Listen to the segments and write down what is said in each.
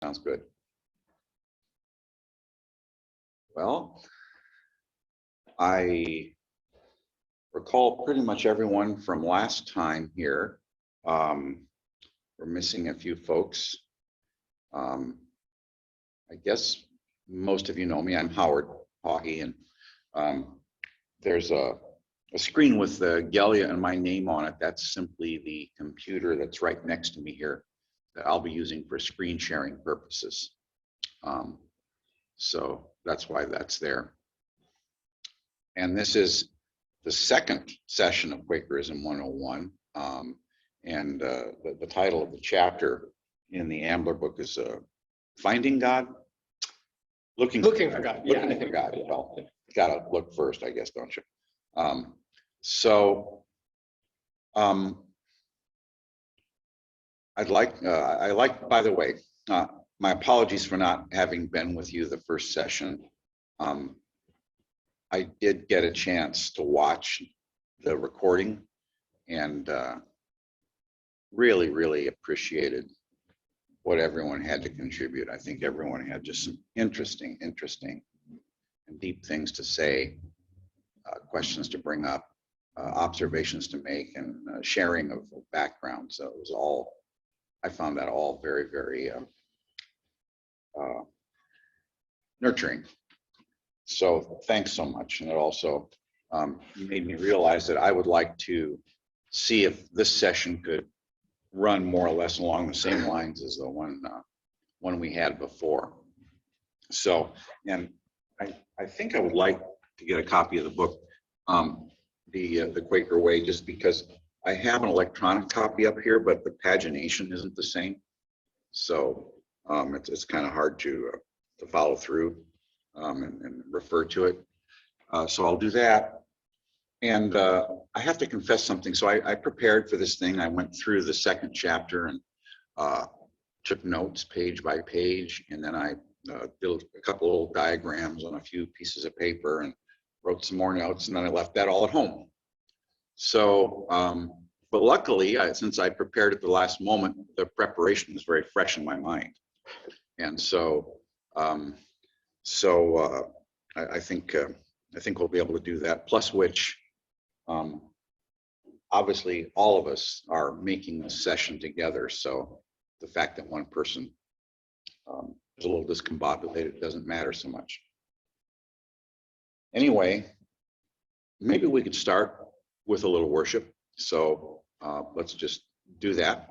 Sounds good. Well, I recall pretty much everyone from last time here. We're missing a few folks. I guess most of you know me. I'm Howard Hawkey, and there's a screen with the Gelia and my name on it. That's simply the computer that's right next to me here that I'll be using for screen sharing purposes. So that's why that's there. And this is the second session of Quakerism 101. And the title of the chapter in the Ambler book is Finding God? Looking for God. Looking for God. Well, gotta look first, I guess, don't you? I like, by the way, my apologies for not having been with you the first session. I did get a chance to watch the recording and really appreciated what everyone had to contribute. I think everyone had just some interesting and deep things to say, questions to bring up, observations to make, and sharing of background. So it was all, I found that all very nurturing. So thanks so much. And it also made me realize that I would like to see if this session could run more or less along the same lines as the one we had before. So, and I think I would like to get a copy of the book, the Quaker Way, just because I have an electronic copy up here, but the pagination isn't the same. So it's kind of hard to follow through and refer to it. So I'll do that. And I have to confess something. So I prepared for this thing. I went through the second chapter and took notes page by page. And then I did a couple of little diagrams on a few pieces of paper and wrote some more notes. And then I left that all at home. So, but luckily, since I prepared at the last moment, the preparation was very fresh in my mind. And so, I think we'll be able to do that. Plus which, obviously, all of us are making this session together. So the fact that one person is a little discombobulated doesn't matter so much. Anyway, maybe we could start with a little worship. So let's just do that.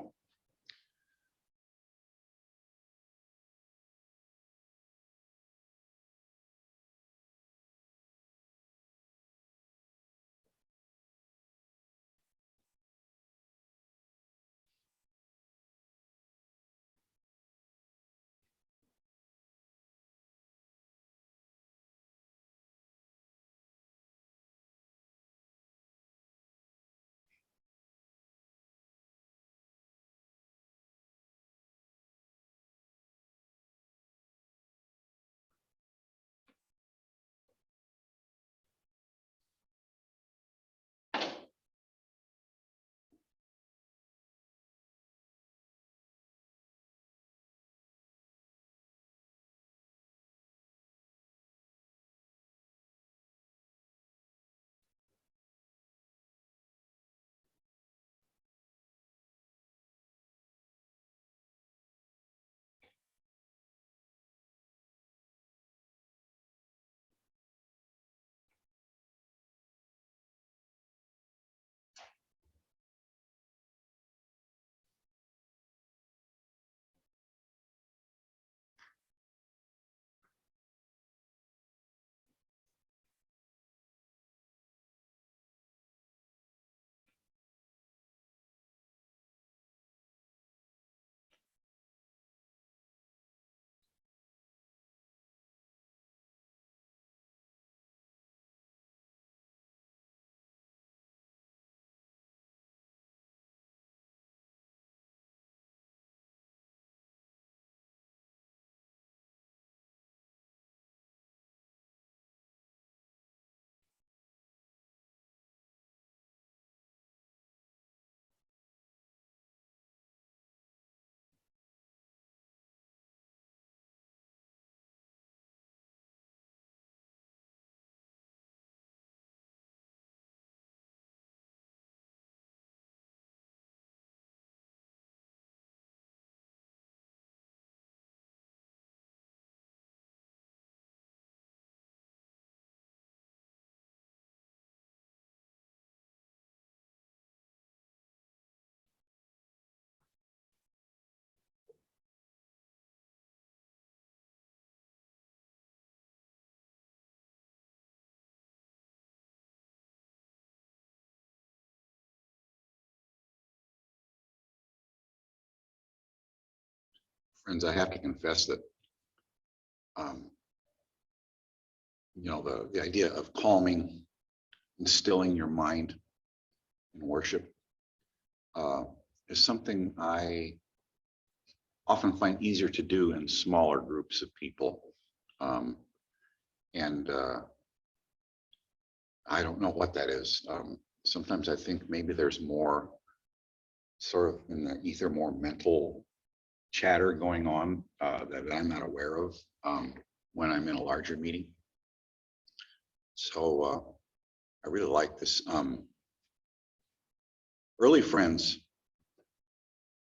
Friends, I have to confess that, the idea of calming and stilling your mind in worship is something I often find easier to do in smaller groups of people. And I don't know what that is. Sometimes I think maybe there's more sort of in the ether, more mental chatter going on that I'm not aware of when I'm in a larger meeting. So I really like this. Early friends,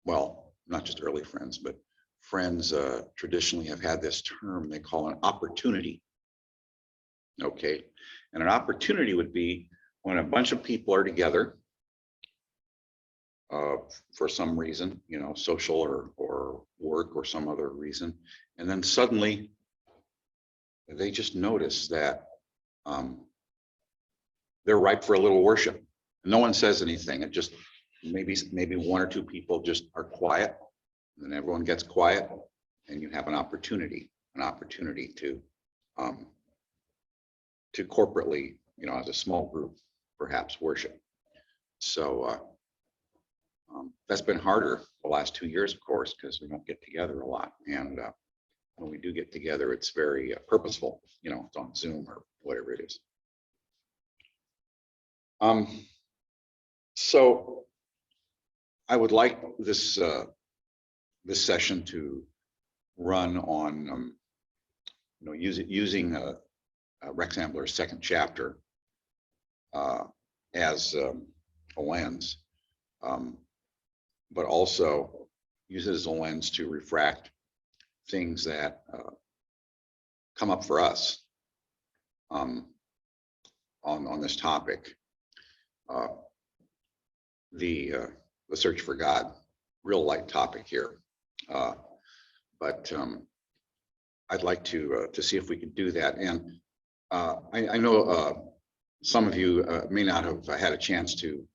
well, not just early friends, but friends traditionally have had this term they call an opportunity. Okay, and an opportunity would be when a bunch of people are together for some reason, social or work or some other reason, and then suddenly they just notice that they're ripe for a little worship. No one says anything. It just maybe one or two people just are quiet, and then everyone gets quiet, and you have an opportunity to corporately, as a small group, perhaps worship. So that's been harder the last 2 years, of course, because we don't get together a lot. And when we do get together, it's very purposeful. It's on Zoom or whatever it is. So I would like this session to run on, using Rex Ambler's second chapter as a lens, but also use it as a lens to refract things that come up for us on this topic. The search for God, real light topic here, but I'd like to see if we could do that. And I know some of you may not have had a chance to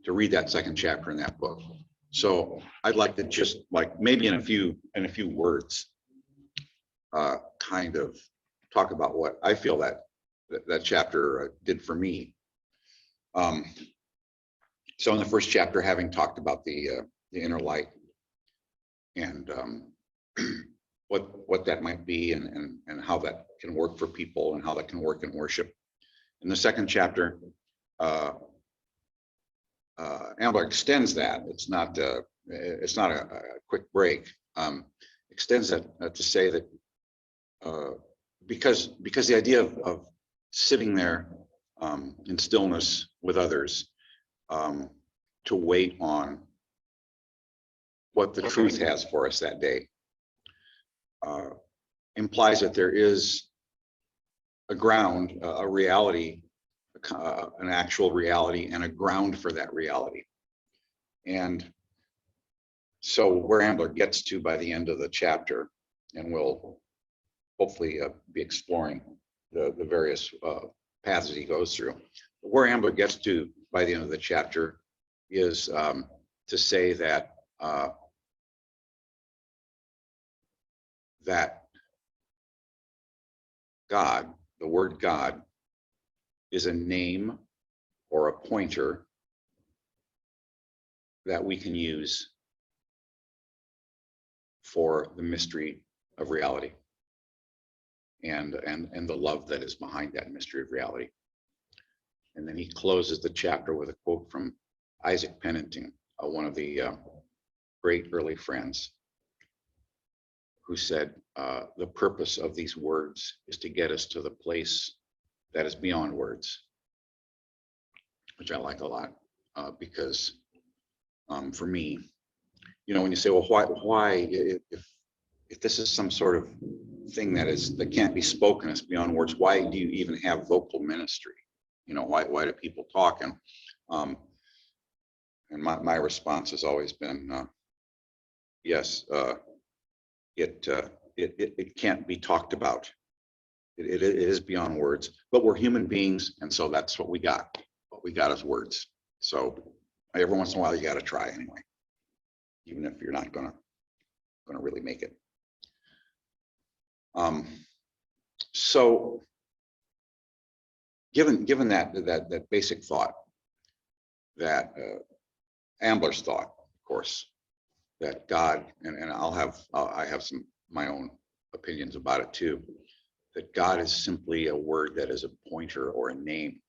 read that second chapter in that book. So I'd like to just maybe in a few words, kind of talk about what I feel that chapter did for me. So in the first chapter, having talked about the inner light and what that might be and how that can work for people and how that can work in worship. In the second chapter, Ambler extends that. It's not a quick break. Extends that to say that because the idea of sitting there in stillness with others, to wait on what the truth has for us that day, implies that there is a ground, a reality, an actual reality, and a ground for that reality. And so where Ambler gets to by the end of the chapter, and we'll hopefully be exploring the various paths he goes through. Where Ambler gets to by the end of the chapter is to say that that God, the word God, is a name or a pointer that we can use for the mystery of reality and the love that is behind that mystery of reality. And then he closes the chapter with a quote from Isaac Pennington, one of the great early friends, who said, the purpose of these words is to get us to the place that is beyond words, which I like a lot, because for me, when you say, well, why if this is some sort of thing that can't be spoken, it's beyond words, why do you even have vocal ministry? Why do people talk? And my response has always been, yes, it can't be talked about. It is beyond words, but we're human beings, and so that's what we got. What we got is words. So every once in a while, you got to try anyway, even if you're not gonna really make it. So given that basic thought, that Ambler's thought, of course, that God, and I have some my own opinions about it too, that God is simply a word that is a pointer or a name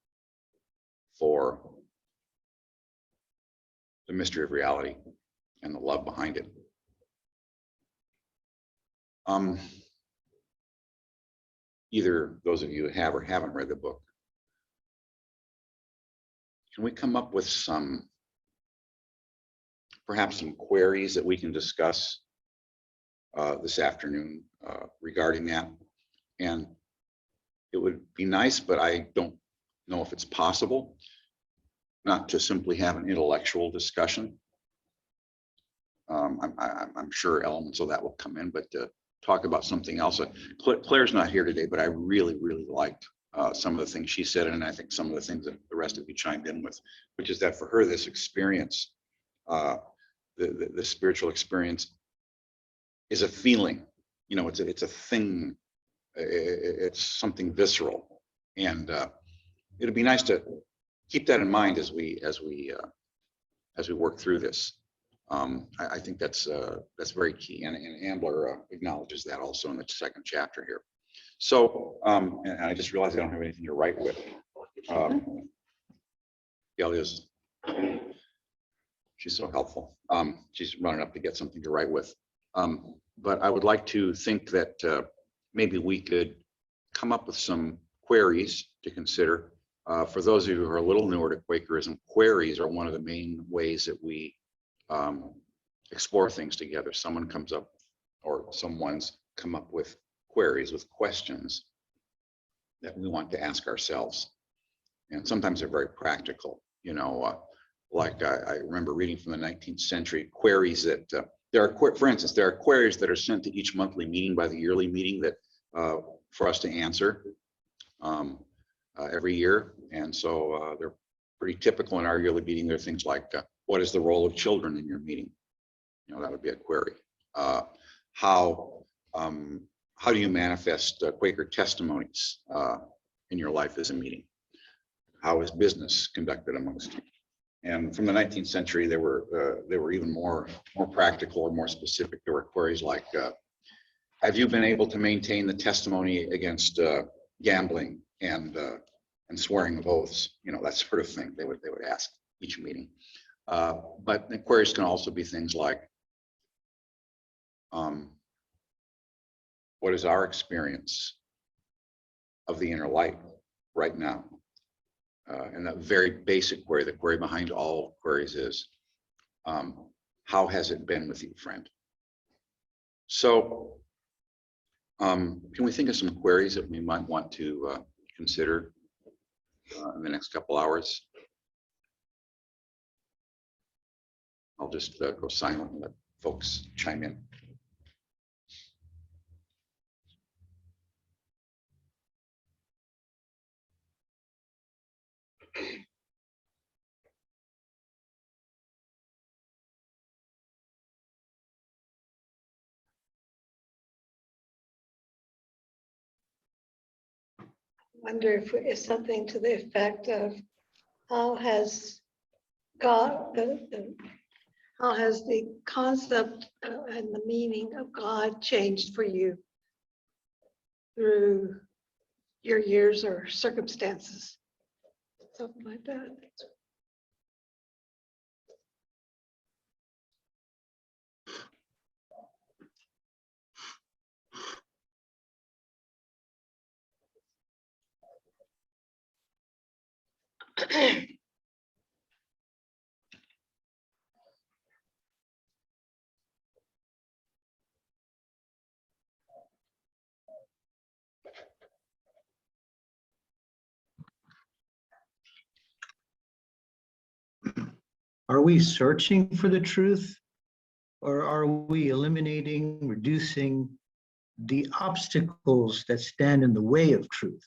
for the mystery of reality and the love behind it. Either those of you who have or haven't read the book, can we come up with perhaps some queries that we can discuss this afternoon regarding that? And it would be nice, but I don't know if it's possible, not to simply have an intellectual discussion. I'm sure elements of that will come in, but to talk about something else. Claire's not here today, but I really, really liked some of the things she said, and I think some of the things that the rest of you chimed in with, which is that for her, this experience, the spiritual experience, is a feeling. You know, it's a thing. It's something visceral, and it'd be nice to keep that in mind as we work through this. I think that's very key, and Ambler acknowledges that also in the second chapter here. So, and I just realized I don't have anything to write with. Elias, she's so helpful. She's running up to get something to write with. But I would like to think that maybe we could come up with some queries to consider. For those of you who are a little newer to Quakerism, queries are one of the main ways that we explore things together. Someone comes up, or someone's come up with queries, with questions that we want to ask ourselves. And sometimes they're very practical, you know, like I remember reading from the 19th century queries that for instance, there are queries that are sent to each monthly meeting by the yearly meeting that for us to answer every year. And so they're pretty typical in our yearly meeting. There are things like, what is the role of children in your meeting? You know, that would be a query. How do you manifest Quaker testimonies in your life as a meeting? How is business conducted amongst you? And from the 19th century, they were even more practical or more specific. There were queries like, have you been able to maintain the testimony against gambling and swearing of oaths? You know, that sort of thing. They would ask each meeting. But the queries can also be things like, what is our experience of the inner light right now? And that very basic query, the query behind all queries is, how has it been with you, friend? So can we think of some queries that we might want to consider in the next couple hours? I'll just go silent and let folks chime in. Wonder if it's something to the effect of how has God, how has the concept and the meaning of God changed for you through your years or circumstances? Something like that. Are we searching for the truth, or are we eliminating, reducing the obstacles that stand in the way of truth?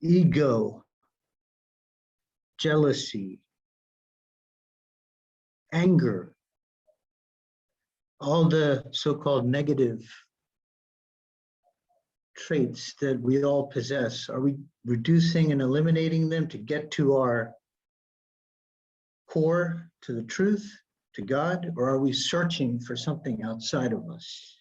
Ego, jealousy, anger, all the so-called negative traits that we all possess, are we reducing and eliminating them to get to our core, to the truth, to God, or are we searching for something outside of us?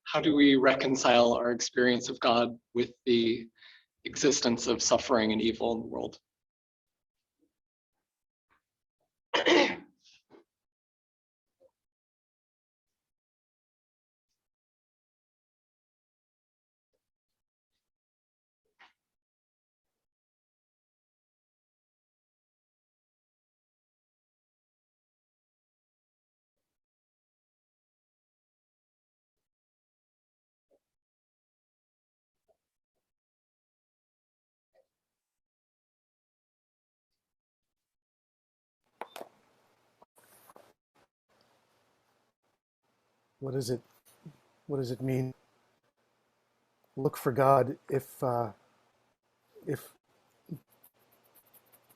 How do we reconcile our experience of God with the existence of suffering and evil in the world? What does it mean? Look for God if I'm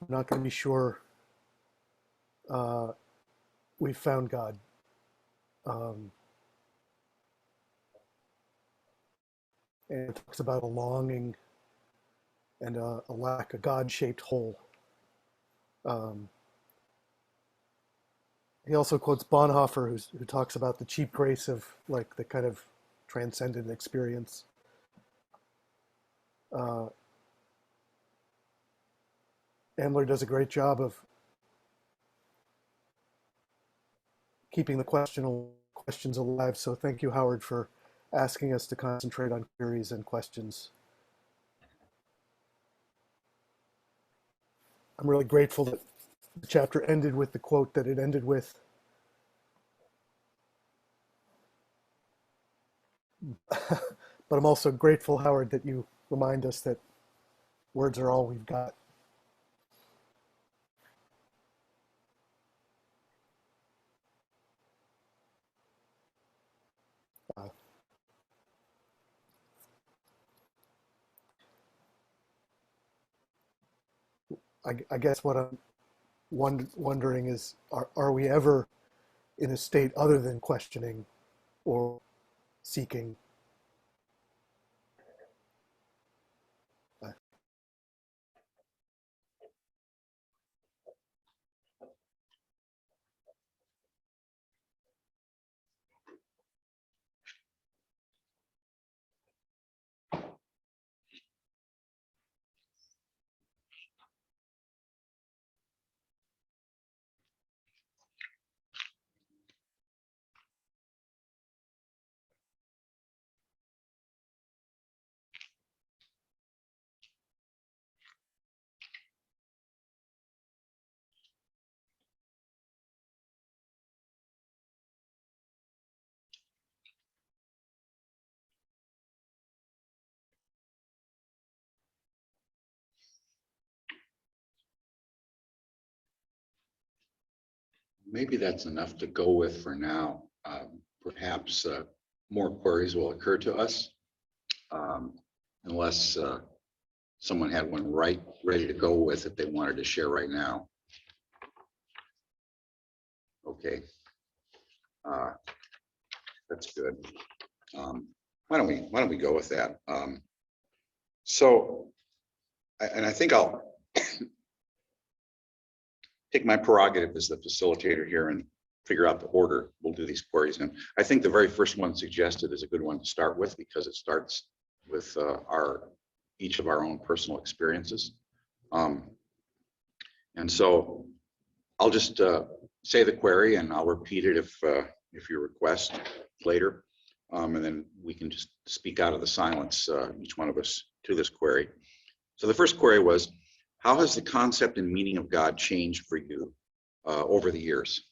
not going to be sure we've found God. And it talks about a longing and a lack, a God-shaped hole. He also quotes Bonhoeffer, who talks about the cheap grace of like the kind of transcendent experience. Ambler does a great job of keeping the questions alive. So thank you, Howard, for asking us to concentrate on queries and questions. I'm really grateful that the chapter ended with the quote that it ended with. But I'm also grateful, Howard, that you remind us that words are all we've got. I guess what I'm wondering is, are we ever in a state other than questioning or seeking? Maybe that's enough to go with for now. Perhaps more queries will occur to us, unless someone had one ready to go with that they wanted to share right now. Okay, that's good. Why don't we go with that? And I think I'll take my prerogative as the facilitator here and figure out the order we'll do these queries in. I think the very first one suggested is a good one to start with because it starts with each of our own personal experiences. And so I'll just say the query and I'll repeat it if you request later. And then we can just speak out of the silence, each one of us, to this query. So the first query was, how has the concept and meaning of God changed for you over the years?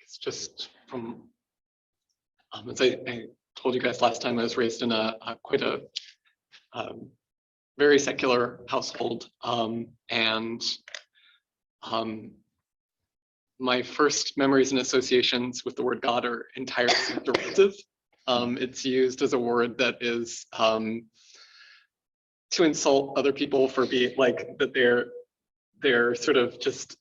It's just from, as I told you guys last time, I was raised in quite a very secular household, and my first memories and associations with the word God are entirely derisive. It's used as a word that is to insult other people for being like that they're sort of just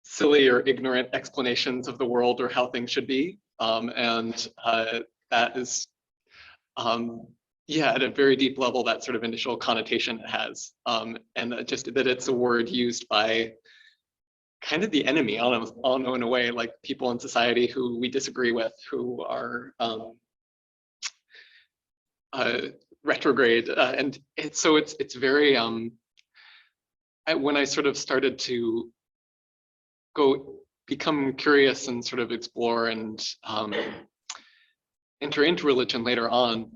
silly or ignorant explanations of the world or how things should be. And that is, yeah, at a very deep level, that sort of initial connotation it has. And just that it's a word used by kind of the enemy, I don't know, in a way, like people in society who we disagree with, who are retrograde. And it's very, when I sort of started to become curious and sort of explore and enter into religion later on,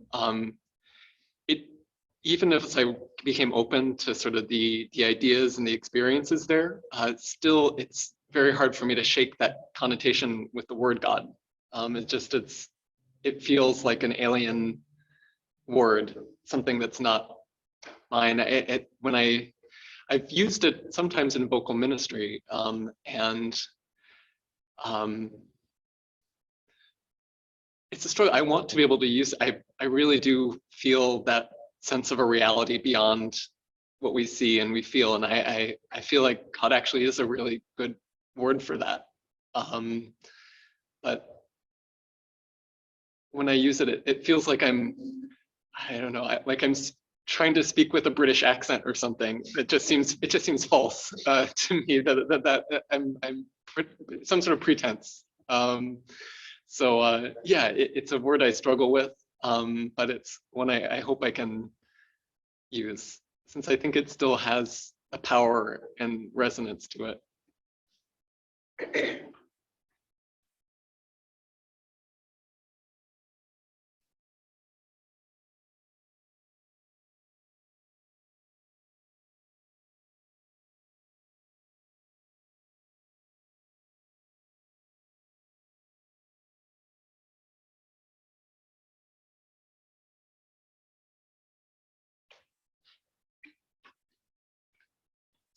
even if I became open to sort of the ideas and the experiences there, still it's very hard for me to shake that connotation with the word God. It feels like an alien word, something that's not mine. I've used it sometimes in vocal ministry, and it's a struggle. I want to be able to use. I really do feel that sense of a reality beyond what we see and we feel, and I feel like God actually is a really good word for that. But when I use it, it feels like I don't know, like I'm trying to speak with a British accent or something. It just seems false to me that I'm some sort of pretense. So yeah, it's a word I struggle with, but it's one I hope I can use, since I think it still has a power and resonance to it.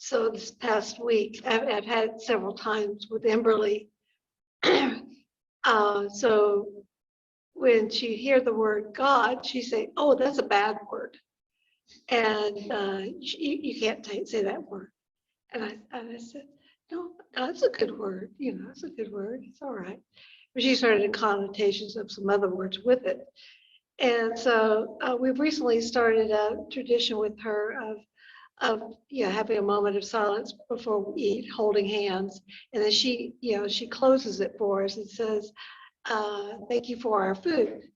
So this past week, I've had it several times with Emberly. So when she hear the word God, she say, "Oh, that's a bad word," and you can't say that word. And I said, "No, that's a good word. You know, it's a good word. It's all right." But she started in connotations of some other words with it. And so we've recently started a tradition with her of having a moment of silence before we eat, holding hands, and then she closes it for us and says, "Thank you for our food."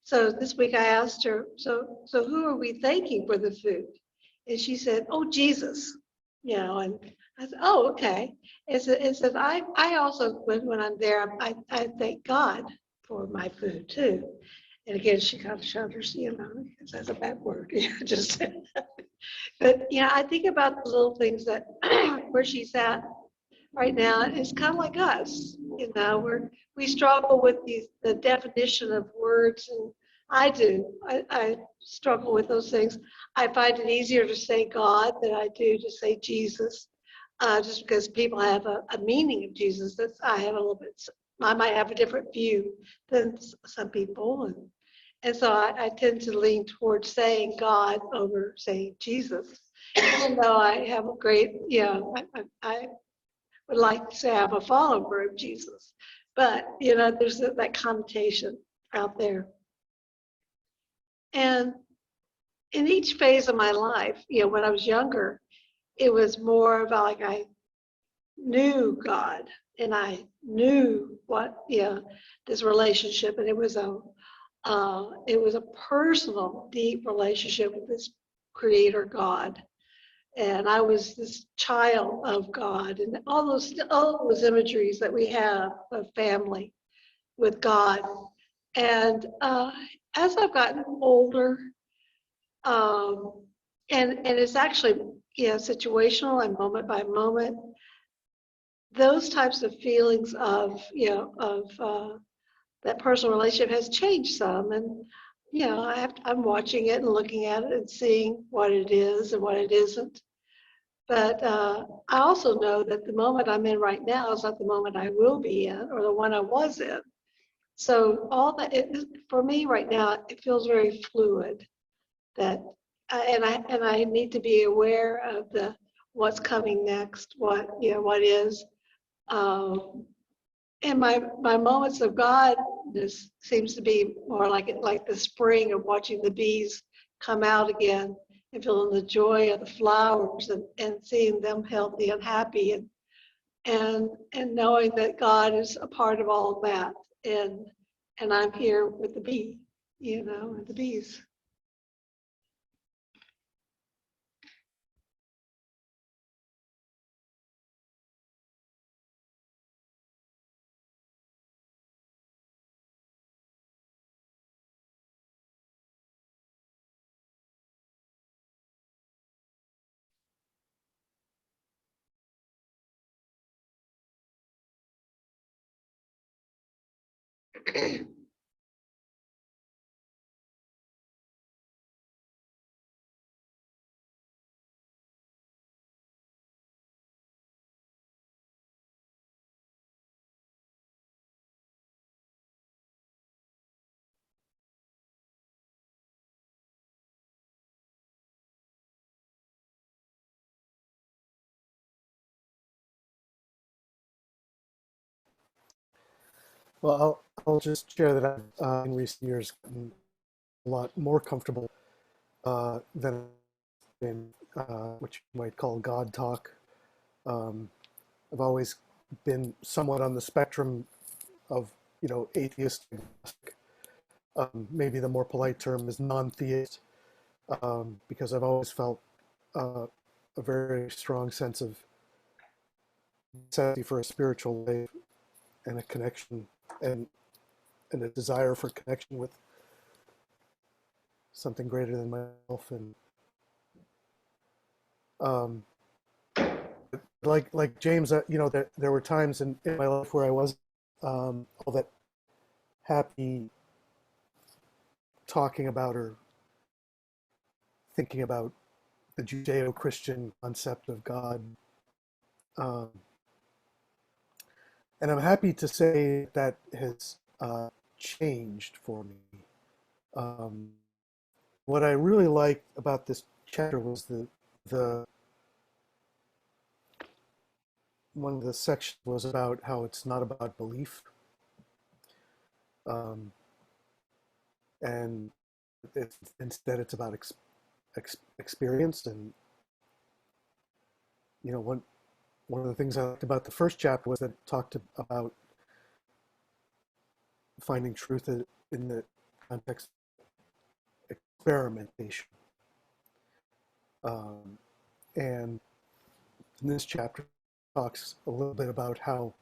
So this week I asked her, so who are we thanking for the food? And she said, "Oh, Jesus." And I said, "Oh, okay." It says I also, when I'm there, I thank God for my food too. And again, she kind of shudders, because that's a bad word. Just. But I think about the little things that where she's at right now. It's kind of like us, we struggle with the definition of words, and I do. I struggle with those things. I find it easier to say God than I do to say Jesus. just because people have a meaning of Jesus that's I have a little bit, I might have a different view than some people. And so I tend to lean towards saying God over saying Jesus, even though I have a great, I would like to say I'm a follower of Jesus. But, there's that connotation out there. And in each phase of my life, when I was younger, it was more about like I knew God and I knew what, this relationship, and it was a personal, deep relationship with this creator God. And I was this child of God, and all those imageries that we have of family with God. And as I've gotten older, and it's actually situational and moment by moment, those types of feelings of that personal relationship has changed some. And I'm watching it and looking at it and seeing what it is and what it isn't. But I also know that the moment I'm in right now is not the moment I will be in or the one I was in. So all that, for me right now, it feels very fluid. That and I need to be aware of what's coming next, what is. And my moments of God seems to be more like the spring of watching the bees come out again and feeling the joy of the flowers and seeing them healthy and happy and knowing that God is a part of all of that and I'm here with the bee, and the bees. Well, I'll just share that I've in recent years gotten a lot more comfortable than in what you might call God talk. Um, I've always been somewhat on the spectrum of, atheist. Maybe the more polite term is non-theist, because I've always felt a very strong sense of necessity for a spiritual life and a connection and a desire for connection with something greater than myself. And um, like James, there were times in my life where I was all that happy talking about or thinking about the Judeo-Christian concept of God. Um, and I'm happy to say that has changed for me. Um, what I really liked about this chapter was the one of the sections was about how it's not about belief, um, and instead it's about experience. And one of the things I liked about the first chapter was that it talked about finding truth in the context of experimentation. And in this chapter talks a little bit about how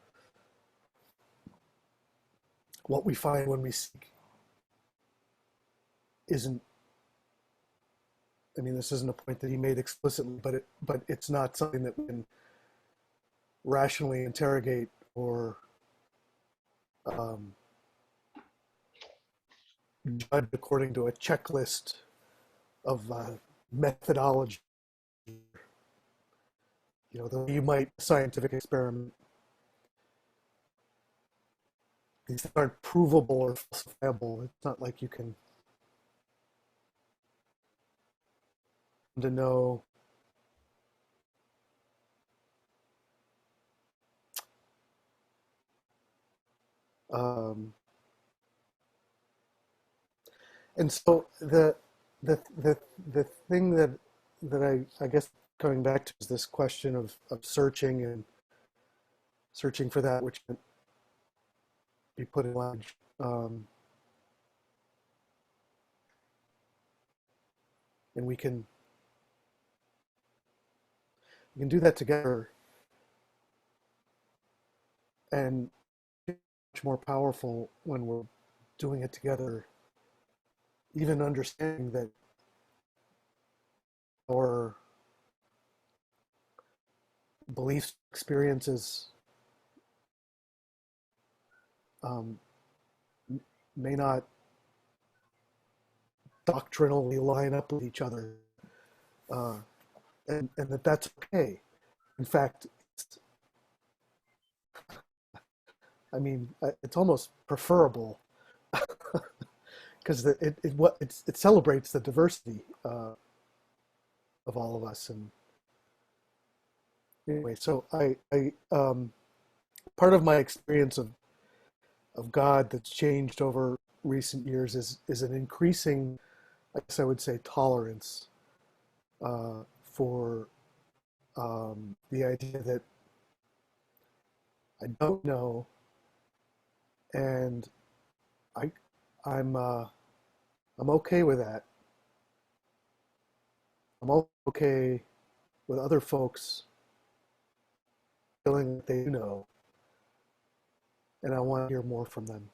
what we find when we seek isn't, I mean, this isn't a point that he made explicitly, but it's not something that we can rationally interrogate or judge according to a checklist of methodology. you know, you might scientific experiment. These aren't provable or falsifiable. It's not like you can to know and so the thing that I guess coming back to is this question of searching and searching for that which can be put in language. And we can do that together, and it's much more powerful when we're doing it together, even understanding that our beliefs, experiences may not doctrinally line up with each other, and that's okay. In fact, it's almost preferable because it celebrates the diversity of all of us. And anyway, so I part of my experience of God that's changed over recent years is an increasing, I guess I would say, tolerance for the idea that I don't know, and I'm okay with that. I'm okay with other folks feeling that they know, and I want to hear more from them.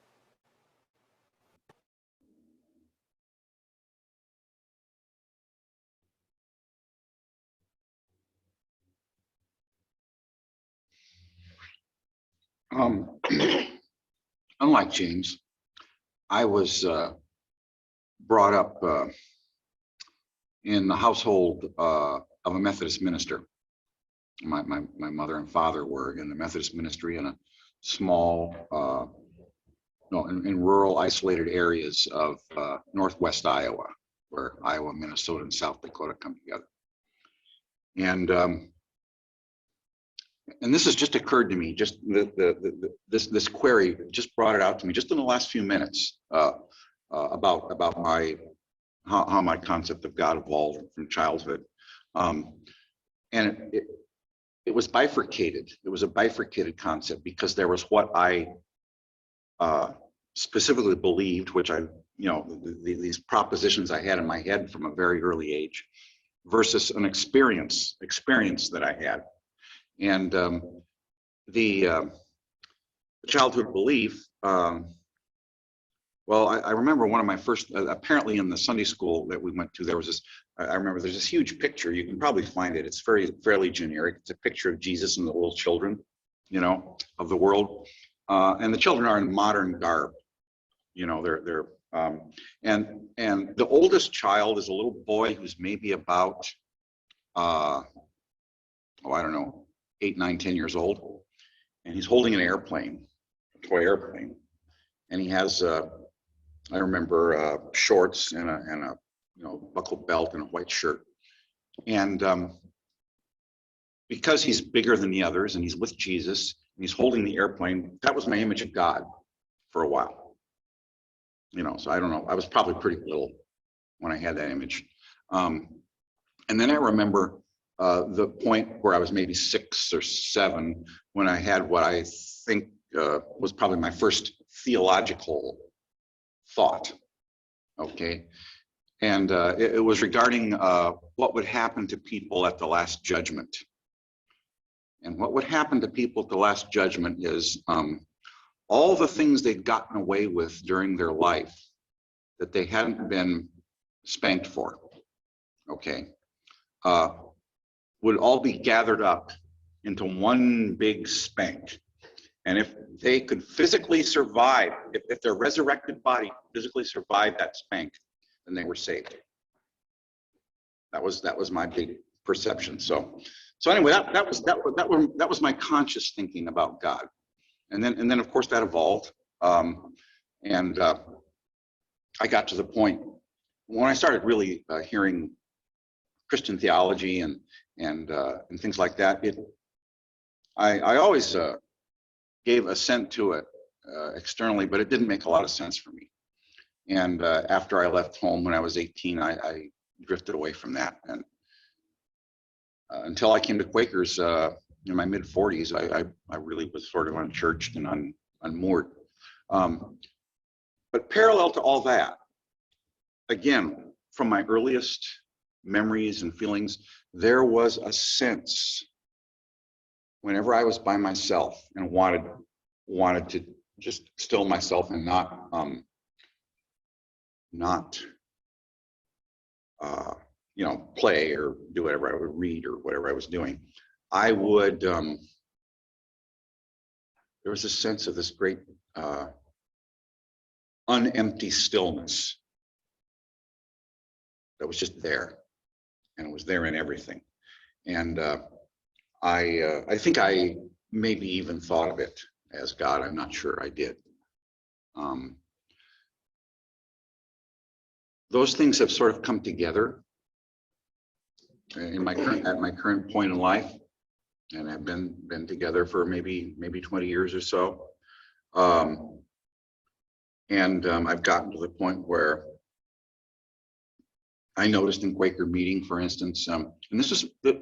Unlike James, I was brought up in the household of a Methodist minister. My mother and father were in the Methodist ministry in a small, in rural, isolated areas of northwest Iowa, where Iowa, Minnesota, and South Dakota come together. And this has just occurred to me. Just this query just brought it out to me just in the last few minutes about how my concept of God evolved from childhood, and it was bifurcated. It was a bifurcated concept because there was what I specifically believed, which these propositions I had in my head from a very early age, versus an experience that I had. And the childhood belief, well, I remember one of my first, apparently in the Sunday school that we went to, there was this, I remember there's this huge picture, you can probably find it, it's fairly generic. It's a picture of Jesus and the little children, of the world. And the children are in modern garb, they're and the oldest child is a little boy who's maybe about, I don't know, 8, 9, 10 years old, and he's holding an airplane, a toy airplane, and he has I remember shorts and a buckled belt and a white shirt, and because he's bigger than the others and he's with Jesus and he's holding the airplane, that was my image of God for a while, so I don't know, I was probably pretty little when I had that image, and then I remember the point where I was maybe 6 or 7 when I had what I think was probably my first theological thought, okay? And it was regarding what would happen to people at the Last Judgment. And what would happen to people at the Last Judgment is all the things they'd gotten away with during their life that they hadn't been spanked for, okay? Would all be gathered up into one big spank. And if they could physically survive, if their resurrected body physically survived that spank, then they were saved. That was my big perception. So So anyway, that was my conscious thinking about God. And then of course that evolved. And I got to the point when I started really hearing Christian theology and things like that. I always gave assent to it externally, but it didn't make a lot of sense for me. And after I left home when I was 18, I drifted away from that. And until I came to Quakers in my mid 40s, I really was sort of unchurched and unmoored. But parallel to all that, again, from my earliest memories and feelings, there was a sense whenever I was by myself and wanted to just still myself and not play or do whatever I would read or whatever I was doing. I would, there was a sense of this great unempty stillness that was just there, and it was there in everything. And I think I maybe even thought of it as God. I'm not sure I did. Those things have sort of come together in at my current point in life, and have been together for maybe 20 years or so. I've gotten to the point where I noticed in Quaker meeting, for instance, and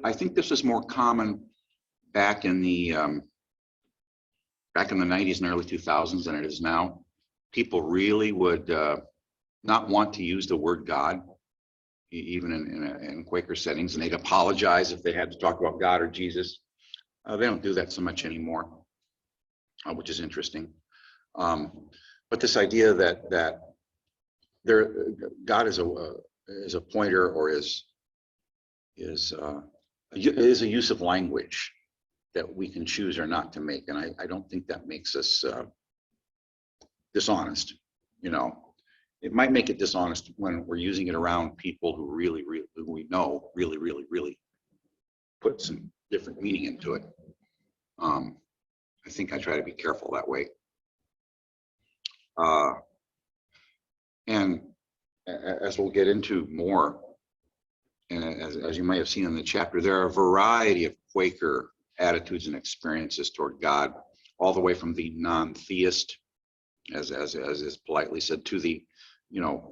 I think this is more common back in the 90s and early 2000s than it is now. People really would not want to use the word God, even in Quaker settings, and they'd apologize if they had to talk about God or Jesus. They don't do that so much anymore, which is interesting. But this idea that God is a pointer, or is a use of language that we can choose or not to make, and I don't think that makes us dishonest. It might make it dishonest when we're using it around people who who we know really put some different meaning into it. I think I try to be careful that way. And as we'll get into more, and as you may have seen in the chapter, there are a variety of Quaker attitudes and experiences toward God, all the way from the non-theist, as is politely said, to the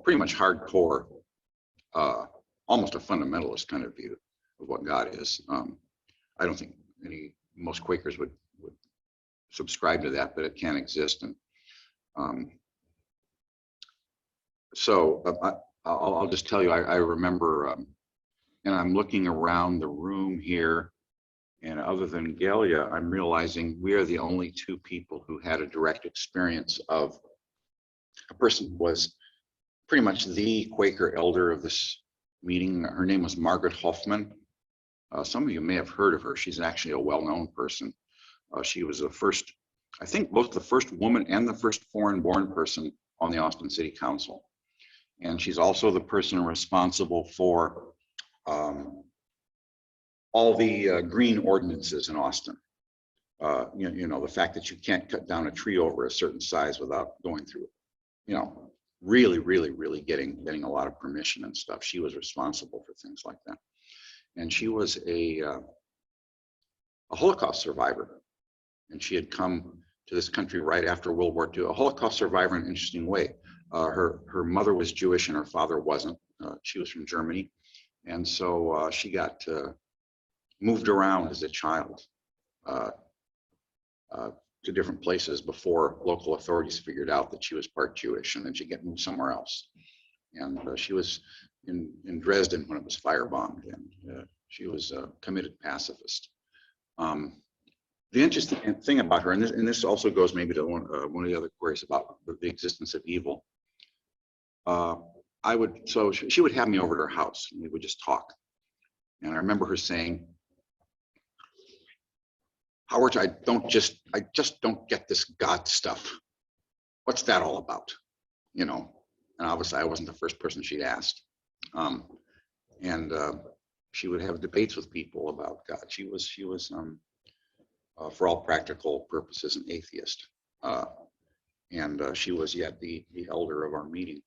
pretty much hardcore, almost a fundamentalist kind of view of what God is. I don't think most Quakers would subscribe to that, but it can exist. And so I'll just tell you, I remember, and I'm looking around the room here, and other than Galia, I'm realizing we are the only two people who had a direct experience of a person who was pretty much the Quaker elder of this meeting. Her name was Margaret Hoffman. Some of you may have heard of her. She's actually a well-known person. She was the first, I think, both the first woman and the first foreign-born person on the Austin City Council. And she's also the person responsible for all the green ordinances in Austin. The fact that you can't cut down a tree over a certain size without going through, really getting a lot of permission and stuff. She was responsible for things like that. And she was a Holocaust survivor. And she had come to this country right after World War II. A Holocaust survivor in an interesting way. Her mother was Jewish and her father wasn't. She was from Germany. And so she got moved around as a child to different places before local authorities figured out that she was part Jewish, and then she got moved somewhere else. And she was in Dresden when it was firebombed, and she was a committed pacifist. The interesting thing about her, and this also goes maybe to one of the other queries about the existence of evil. She would have me over to her house, and we would just talk. And I remember her saying, "Howard, I just don't get this God stuff. What's that all about?" And obviously I wasn't the first person she'd asked. she would have debates with people about God. She was for all practical purposes, an atheist. And she was yet the elder of our meeting.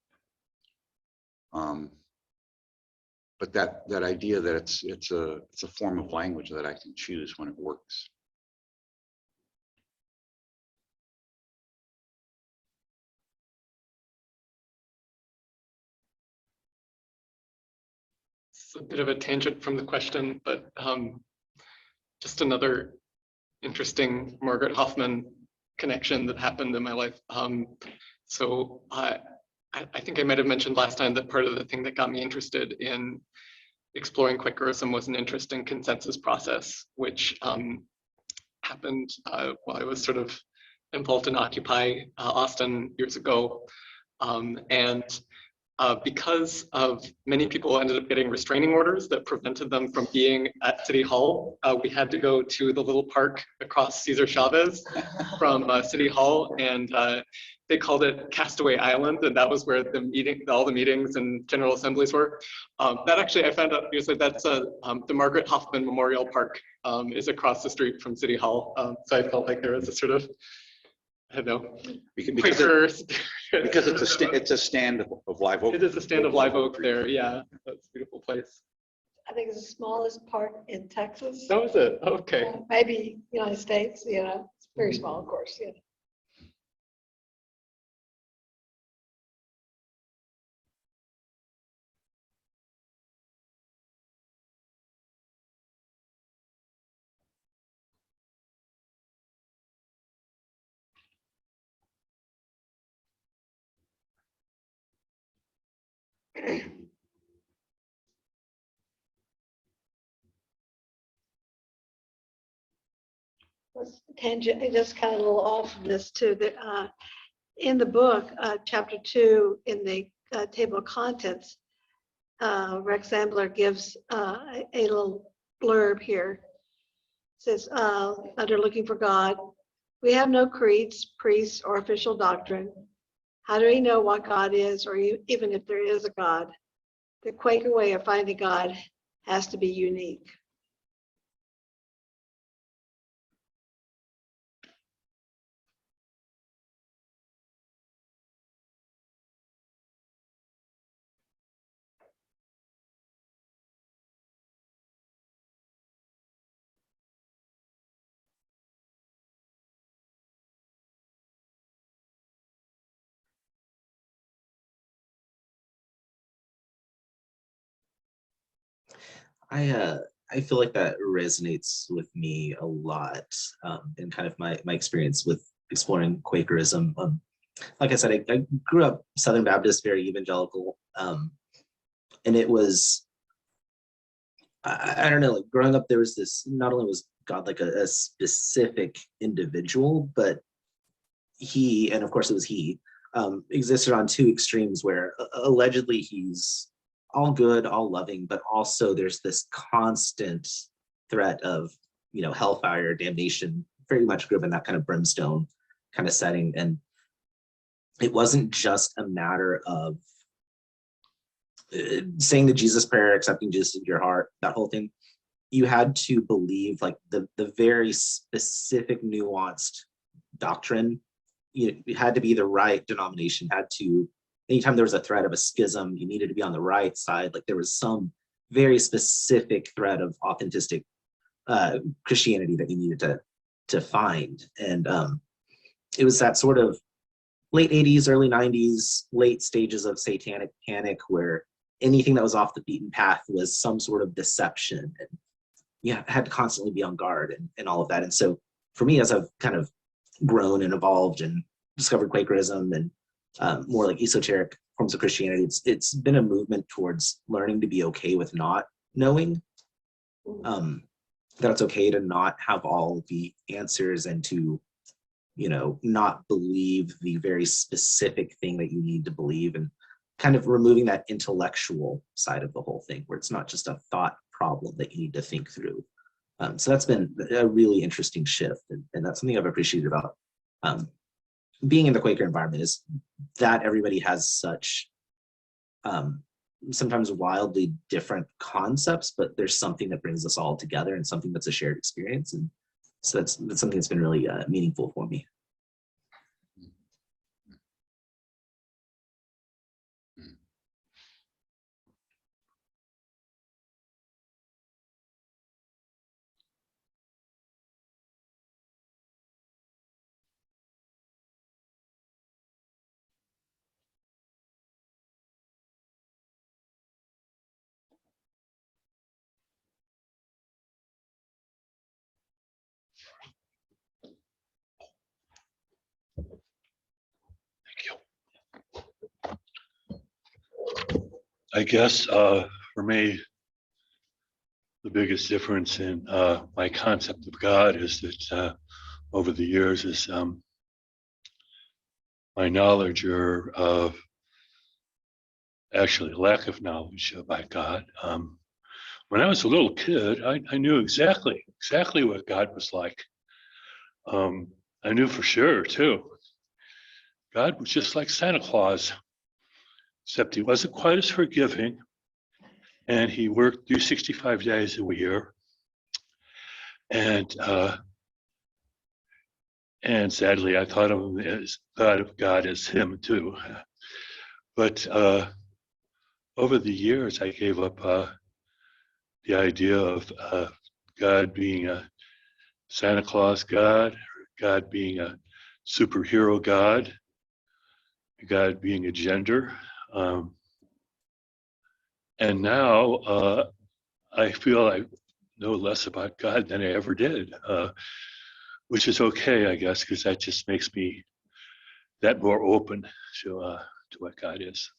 But that idea that it's a form of language that I can choose when it works. It's a bit of a tangent from the question, but just another interesting Margaret Hoffman connection that happened in my life. So I think I might have mentioned last time that part of the thing that got me interested in exploring Quakerism was an interest in consensus process, which happened while I was sort of involved in Occupy Austin years ago. Because of many people ended up getting restraining orders that prevented them from being at City Hall, we had to go to the little park across Cesar Chavez from City Hall, and they called it Castaway Island, and that was where all the meetings and general assemblies were. That actually, I found out, that's the Margaret Hoffman Memorial Park is across the street from City Hall. So I felt like there was a sort of, I don't know, because it's a stand of live oak. It is a stand of live oak there. Yeah, that's a beautiful place. I think it's the smallest park in Texas. That was it. Okay. Maybe United States, it's very small, of course, Tangent, just kind of a little off of this too, that in the book, chapter 2, in the table of contents, Rex Ambler gives a little blurb here. It says, under looking for God, we have no creeds, priests, or official doctrine. How do we know what God is, or even if there is a God? The Quaker way of finding God has to be unique. I feel like that resonates with me a lot in kind of my experience with exploring Quakerism. Like I said, I grew up Southern Baptist, very evangelical, and it was, I don't know, like growing up, there was this, not only was God like a specific individual, but he, and of course it was he, existed on two extremes where allegedly he's all good, all loving, but also there's this constant threat of, hellfire, damnation, very much driven that kind of brimstone kind of setting. And it wasn't just a matter of saying the Jesus prayer, accepting Jesus into your heart, that whole thing. You had to believe like the very specific nuanced doctrine. It had to be the right denomination, had to, anytime there was a threat of a schism, you needed to be on the right side. Like there was some very specific thread of authentic Christianity that you needed to find. And it was that sort of late 80s, early 90s, late stages of satanic panic where anything that was off the beaten path was some sort of deception. And you had to constantly be on guard and all of that. And so for me, as I've kind of grown and evolved and discovered Quakerism and more like esoteric forms of Christianity, it's been a movement towards learning to be okay with not knowing, that it's okay to not have all of the answers and to, not believe the very specific thing that you need to believe, and kind of removing that intellectual side of the whole thing where it's not just a thought problem that you need to think through. So that's been a really interesting shift. And that's something I've appreciated about being in the Quaker environment, is that everybody has such sometimes wildly different concepts, but there's something that brings us all together and something that's a shared experience. And so that's something that's been really meaningful for me. I guess for me, the biggest difference in my concept of God is that over the years is my knowledge or actually lack of knowledge about God. When I was a little kid, I knew exactly what God was like. I knew for sure too. God was just like Santa Claus, except he wasn't quite as forgiving, and he worked 365 days a year, and sadly, I thought of God as him too. But over the years, I gave up the idea of God being a Santa Claus God, or God being a superhero God, God being a gender. And now I feel I know less about God than I ever did, which is okay, I guess, because that just makes me that more open to what God is.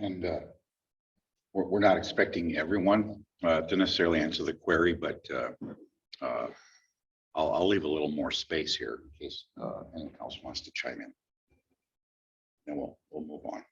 And we're not expecting everyone to necessarily answer the query, but I'll leave a little more space here in case anyone else wants to chime in. Then we'll move on.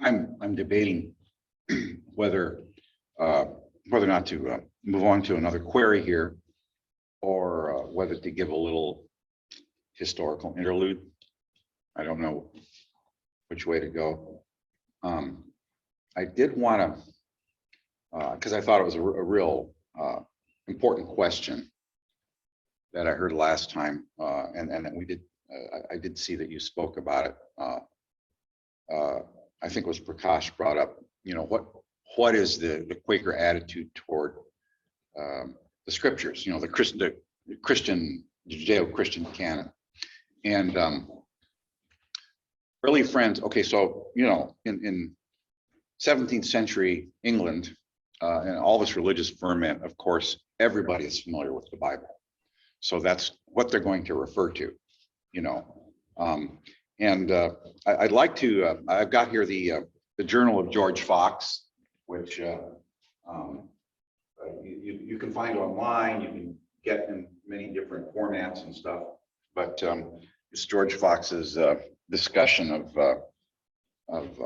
I'm debating whether whether or not to move on to another query here, or whether to give a little historical interlude. I don't know which way to go. I did want to, because I thought it was a real important question that I heard last time, and we did. I did see that you spoke about it. I think it was Prakash brought up. You know, what is the Quaker attitude toward the scriptures? You know, the Christian Judeo-Christian canon, and early friends. Okay, so you know, in 17th century England and all this religious ferment, of course, everybody is familiar with the Bible, so that's what they're going to refer to. You know, I'd like to. I've got here the Journal of George Fox, which you can find online. You can get in many different formats and stuff. But it's George Fox's discussion of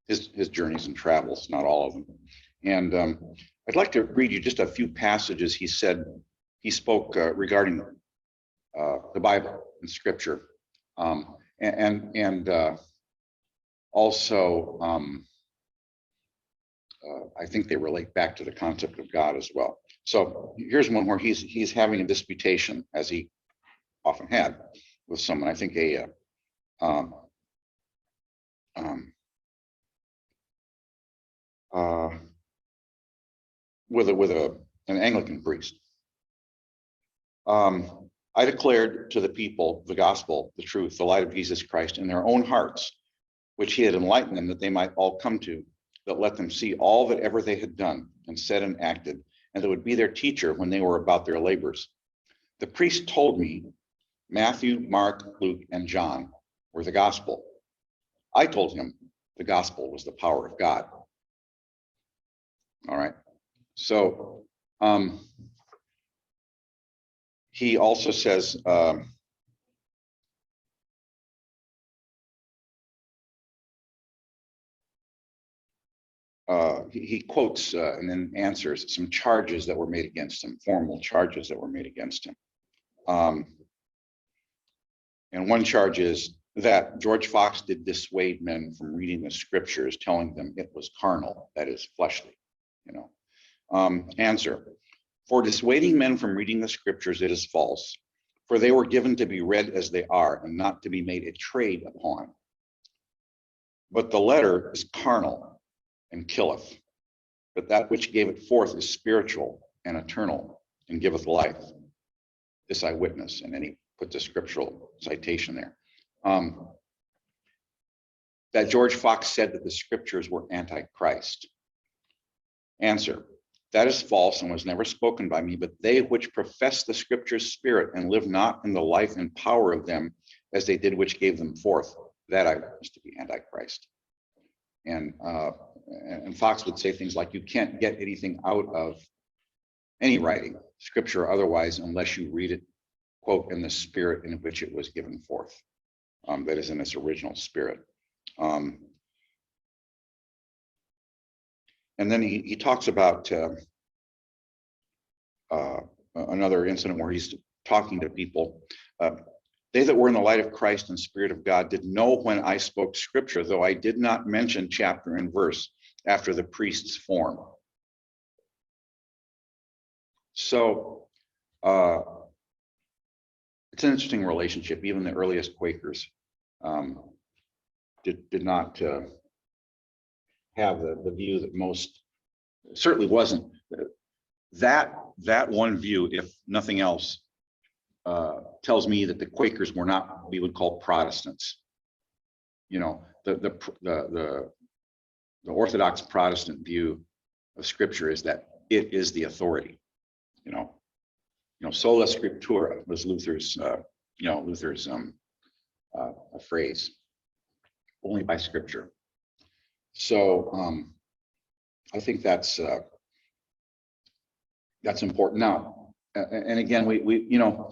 his journeys and travels, not all of them. And I'd like to read you just a few passages he said. He spoke regarding the Bible and Scripture, and also I think they relate back to the concept of God as well. So here's one where he's having a disputation, as he often had, with someone. I think with an Anglican priest. I declared to the people the gospel, the truth, the light of Jesus Christ in their own hearts, which he had enlightened them, that they might all come to, that let them see all that ever they had done and said and acted, and that would be their teacher when they were about their labors. The priest told me Matthew, Mark, Luke, and John were the gospel. I told him the gospel was the power of God. All right. So he also says, he quotes and then answers some charges that were made against him, formal charges that were made against him. And one charge is that George Fox did dissuade men from reading the scriptures, telling them it was carnal, that is fleshly, you know. Answer: for dissuading men from reading the scriptures, it is false, for they were given to be read as they are, and not to be made a trade upon. But the letter is carnal and killeth, but that which gave it forth is spiritual and eternal, and giveth life. This I witness. And then he puts a scriptural citation there. That George Fox said that the scriptures were antichrist. Answer: that is false and was never spoken by me, but they which profess the scriptures spirit and live not in the life and power of them as they did which gave them forth, that I witness to be antichrist. And Fox would say things like, you can't get anything out of any writing, scripture or otherwise, unless you read it, quote, in the spirit in which it was given forth. That is, in its original spirit. And then he talks about another incident where he's talking to people. They that were in the light of Christ and Spirit of God did know when I spoke scripture, though I did not mention chapter and verse after the priest's form. So it's an interesting relationship. Even the earliest Quakers did not have the view that most, certainly wasn't that one view, if nothing else, tells me that the Quakers were not what we would call Protestants. You know, the Orthodox Protestant view of Scripture is that it is the authority. You know, sola scriptura was Luther's a phrase. Only by Scripture. So I think that's important. Now, and again, we you know,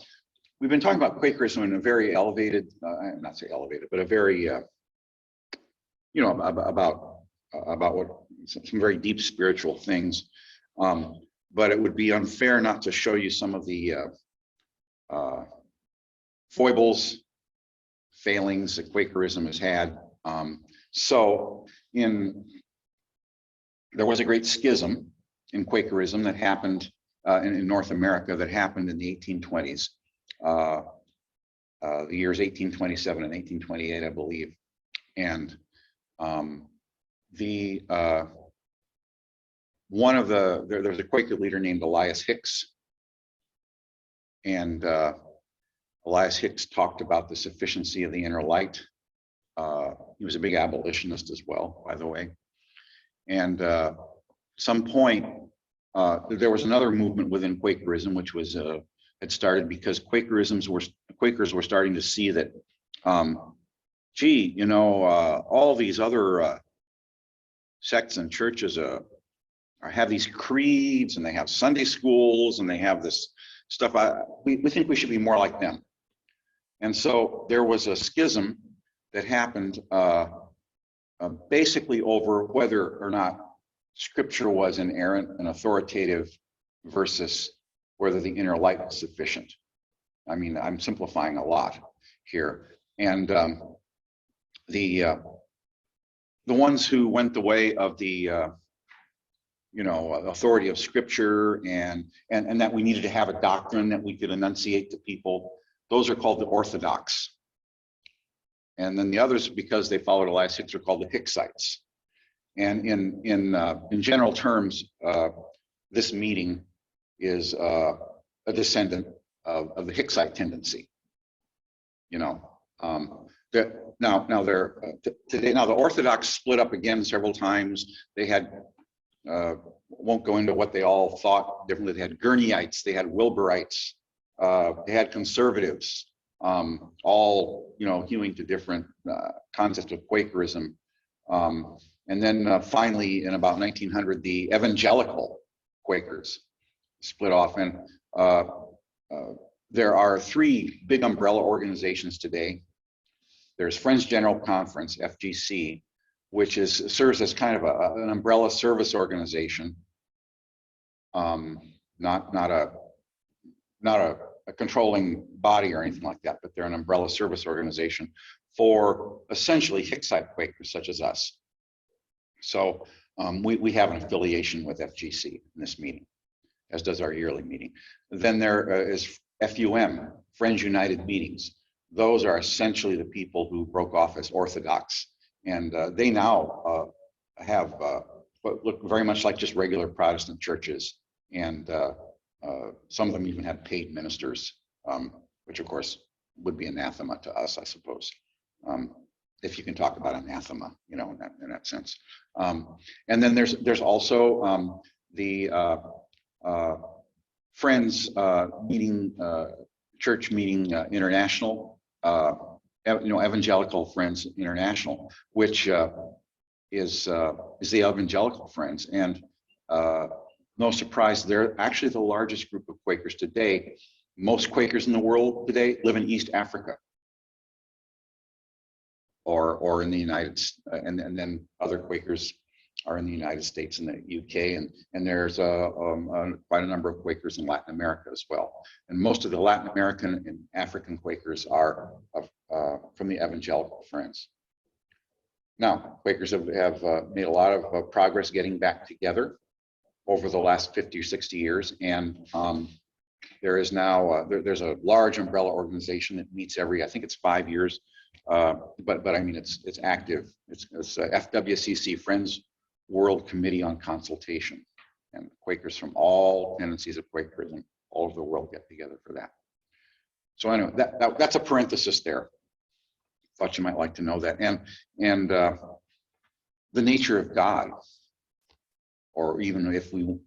we've been talking about Quakerism in a very elevated, not say elevated, but a very you know, about about what some very deep spiritual things. But it would be unfair not to show you some of the foibles, failings that Quakerism has had. So there was a great schism in Quakerism that happened in North America that happened in the 1820s, the years 1827 and 1828, I believe. And there's a Quaker leader named Elias Hicks, and Elias Hicks talked about the sufficiency of the inner light. He was a big abolitionist as well, by the way. And some point, there was another movement within Quakerism, which was had started because Quakers were starting to see that, gee, all these other sects and churches have these creeds, and they have Sunday schools, and they have this stuff. We think we should be more like them. And so there was a schism that happened basically over whether or not Scripture was inerrant and authoritative versus whether the inner light was sufficient. I mean, I'm simplifying a lot here. And the ones who went the way of the authority of Scripture and that we needed to have a doctrine that we could enunciate to people, those are called the Orthodox. And then the others, because they followed Elias Hicks, are called the Hicksites. And in general terms, this meeting is a descendant of the Hicksite tendency. Today, the Orthodox split up again several times. They had, won't go into what they all thought differently. They had Gurneyites, they had Wilburites, they had conservatives, all hewing to different concepts of Quakerism. And then finally, in about 1900, the Evangelical Quakers split off. And there are three big umbrella organizations today. There's Friends General Conference, FGC, which serves as kind of an umbrella service organization, not a controlling body or anything like that, but they're an umbrella service organization for essentially Hicksite Quakers such as us. So we have an affiliation with FGC in this meeting, as does our yearly meeting. Then there is FUM, Friends United Meetings. Those are essentially the people who broke off as Orthodox, and they now have what look very much like just regular Protestant churches, and some of them even have paid ministers, which of course would be anathema to us, I suppose, if you can talk about anathema, in that sense. And then there's also the Friends meeting, Church Meeting International, Evangelical Friends International, which is the Evangelical Friends. And no surprise, they're actually the largest group of Quakers today. Most Quakers in the world today live in East Africa, or in the United States, and then other Quakers are in the United States and the UK, and there's quite a number of Quakers in Latin America as well. And most of the Latin American and African Quakers are from the Evangelical Friends. Now, Quakers have made a lot of progress getting back together over the last 50 or 60 years, and there is now there's a large umbrella organization that meets every, I think it's 5 years, but I mean it's active. It's FWCC, Friends World Committee on Consultation, and Quakers from all tendencies of Quakerism all over the world get together for that. So anyway, that's a parenthesis there. Thought you might like to know that. And the nature of God, or even if we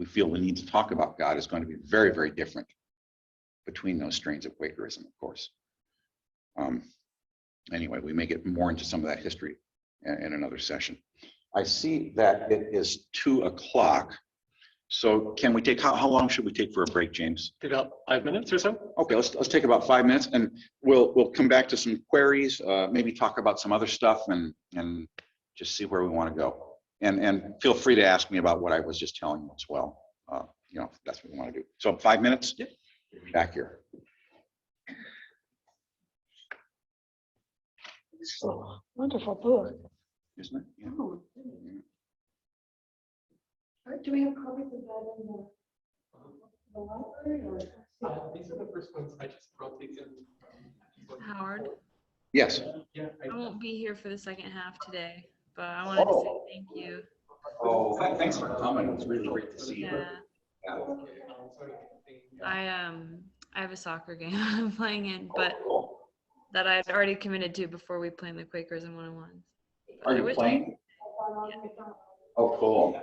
feel the need to talk about God, is going to be very, very different between those strains of Quakerism, of course. Anyway, we may get more into some of that history in another session. I see that it is 2 o'clock. So can we take, how long should we take for a break, James? About 5 minutes or so. Okay, let's take about 5 minutes, and we'll come back to some queries, maybe talk about some other stuff, and just see where we want to go. and feel free to ask me about what I was just telling you as well. You know, if that's what you want to do. So 5 minutes? Yep. Back here. So wonderful book. Isn't it? Yeah. Oh. Do we have copies of that in the library or? These are the first ones I just wrote these in. Howard, Yes. Yeah. I won't be here for the second half today, but I wanted to say thank you. Oh, thanks for coming. It's really great to see you. Yeah, I have a soccer game I'm playing in, but that I had already committed to before we play in the Quakerism 101. Are you playing? Oh, cool.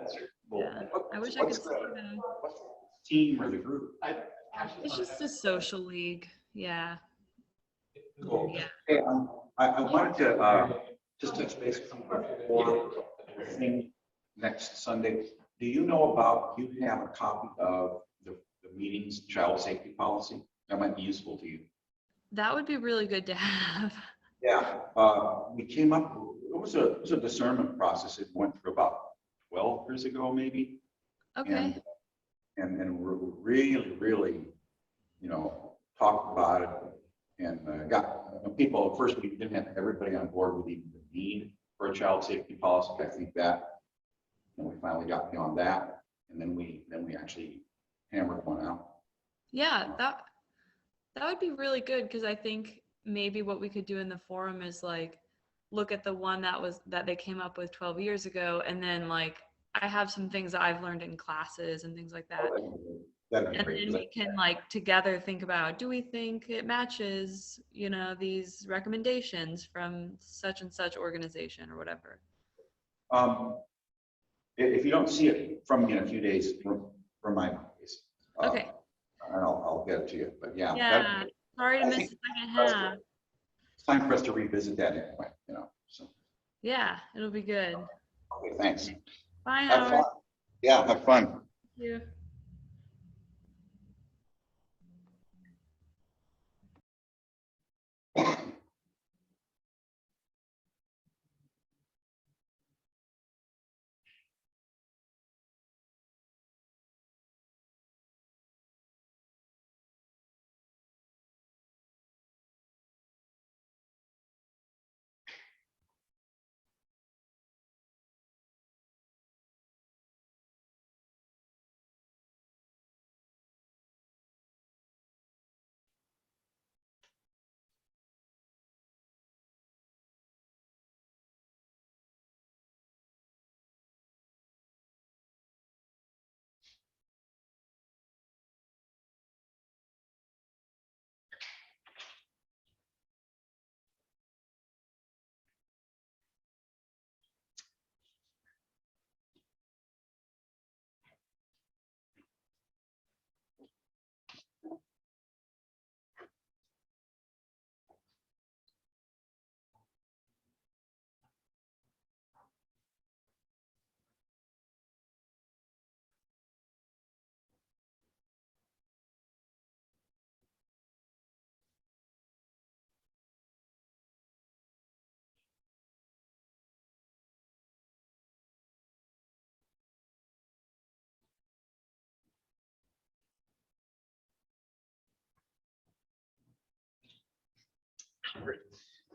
Yeah, I wish I could see them. What's the team or the group? It's just a social league. Yeah. Cool. Yeah. Hey, I wanted to just touch base before the thing next Sunday. Do you know about, you have a copy of the meeting's child safety policy? That might be useful to you. That would be really good to have. Yeah, we came up, it was a discernment process. It went through about 12 years ago, maybe. Okay. And we're really, you know, talked about it and got people. At first, we didn't have everybody on board with even the need for a child safety policy. I think that, and we finally got beyond that, and then we actually hammered one out. Yeah, that would be really good, because I think maybe what we could do in the forum is like look at the one that they came up with 12 years ago, and then like I have some things that I've learned in classes and things like that. That'd be And great. then we can like together think about, do we think it matches, you know, these recommendations from such and such organization or whatever. If you don't see it from me in a few days, remind me. Okay. And I'll get it to you. But yeah. Yeah. Sorry to miss the second half. It's time for us to revisit that anyway, you know, so. Yeah, it'll be good. Okay, thanks. Bye, Have Howard. fun. Yeah, have fun. Thank you.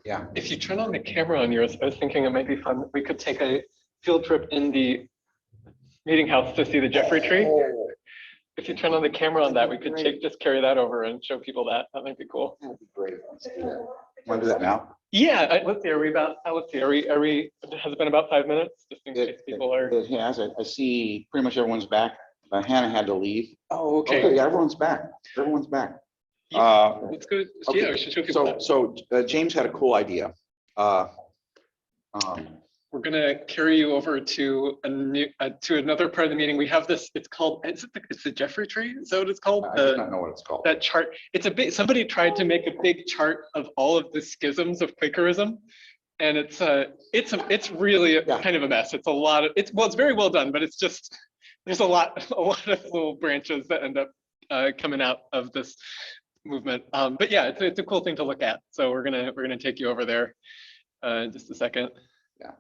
Yeah. If you turn on the camera on yours, I was thinking it might be fun. We could take a field trip in the meeting house to see the Jeffrey tree. Oh, If you turn on the camera on that, we could just carry that over and show people that. That might be cool. that'd be great. Let's do that. Want to do that now? Yeah, let's see. Are we about? Let's see. Are we? Has it been about 5 minutes? Just in case people are. It has. I see pretty much everyone's back. Hannah had to leave. Oh, Okay, okay. yeah, everyone's back. Everyone's back. Let's go. Okay, Yeah, we should show people that. So James had a cool idea. We're gonna carry you over to another part of the meeting. We have this. It's called. It's the Jeffrey tree. Is that what it's called? I do not know what it's called. That chart. It's a big. Somebody tried to make a big chart of all of the schisms of Quakerism, and it's really kind of a mess. It's a lot of. It's very well done, but it's just there's a lot of little branches that end up coming out of this movement. But yeah, it's a cool thing to look at. So we're gonna take you over there in just a second. Yeah.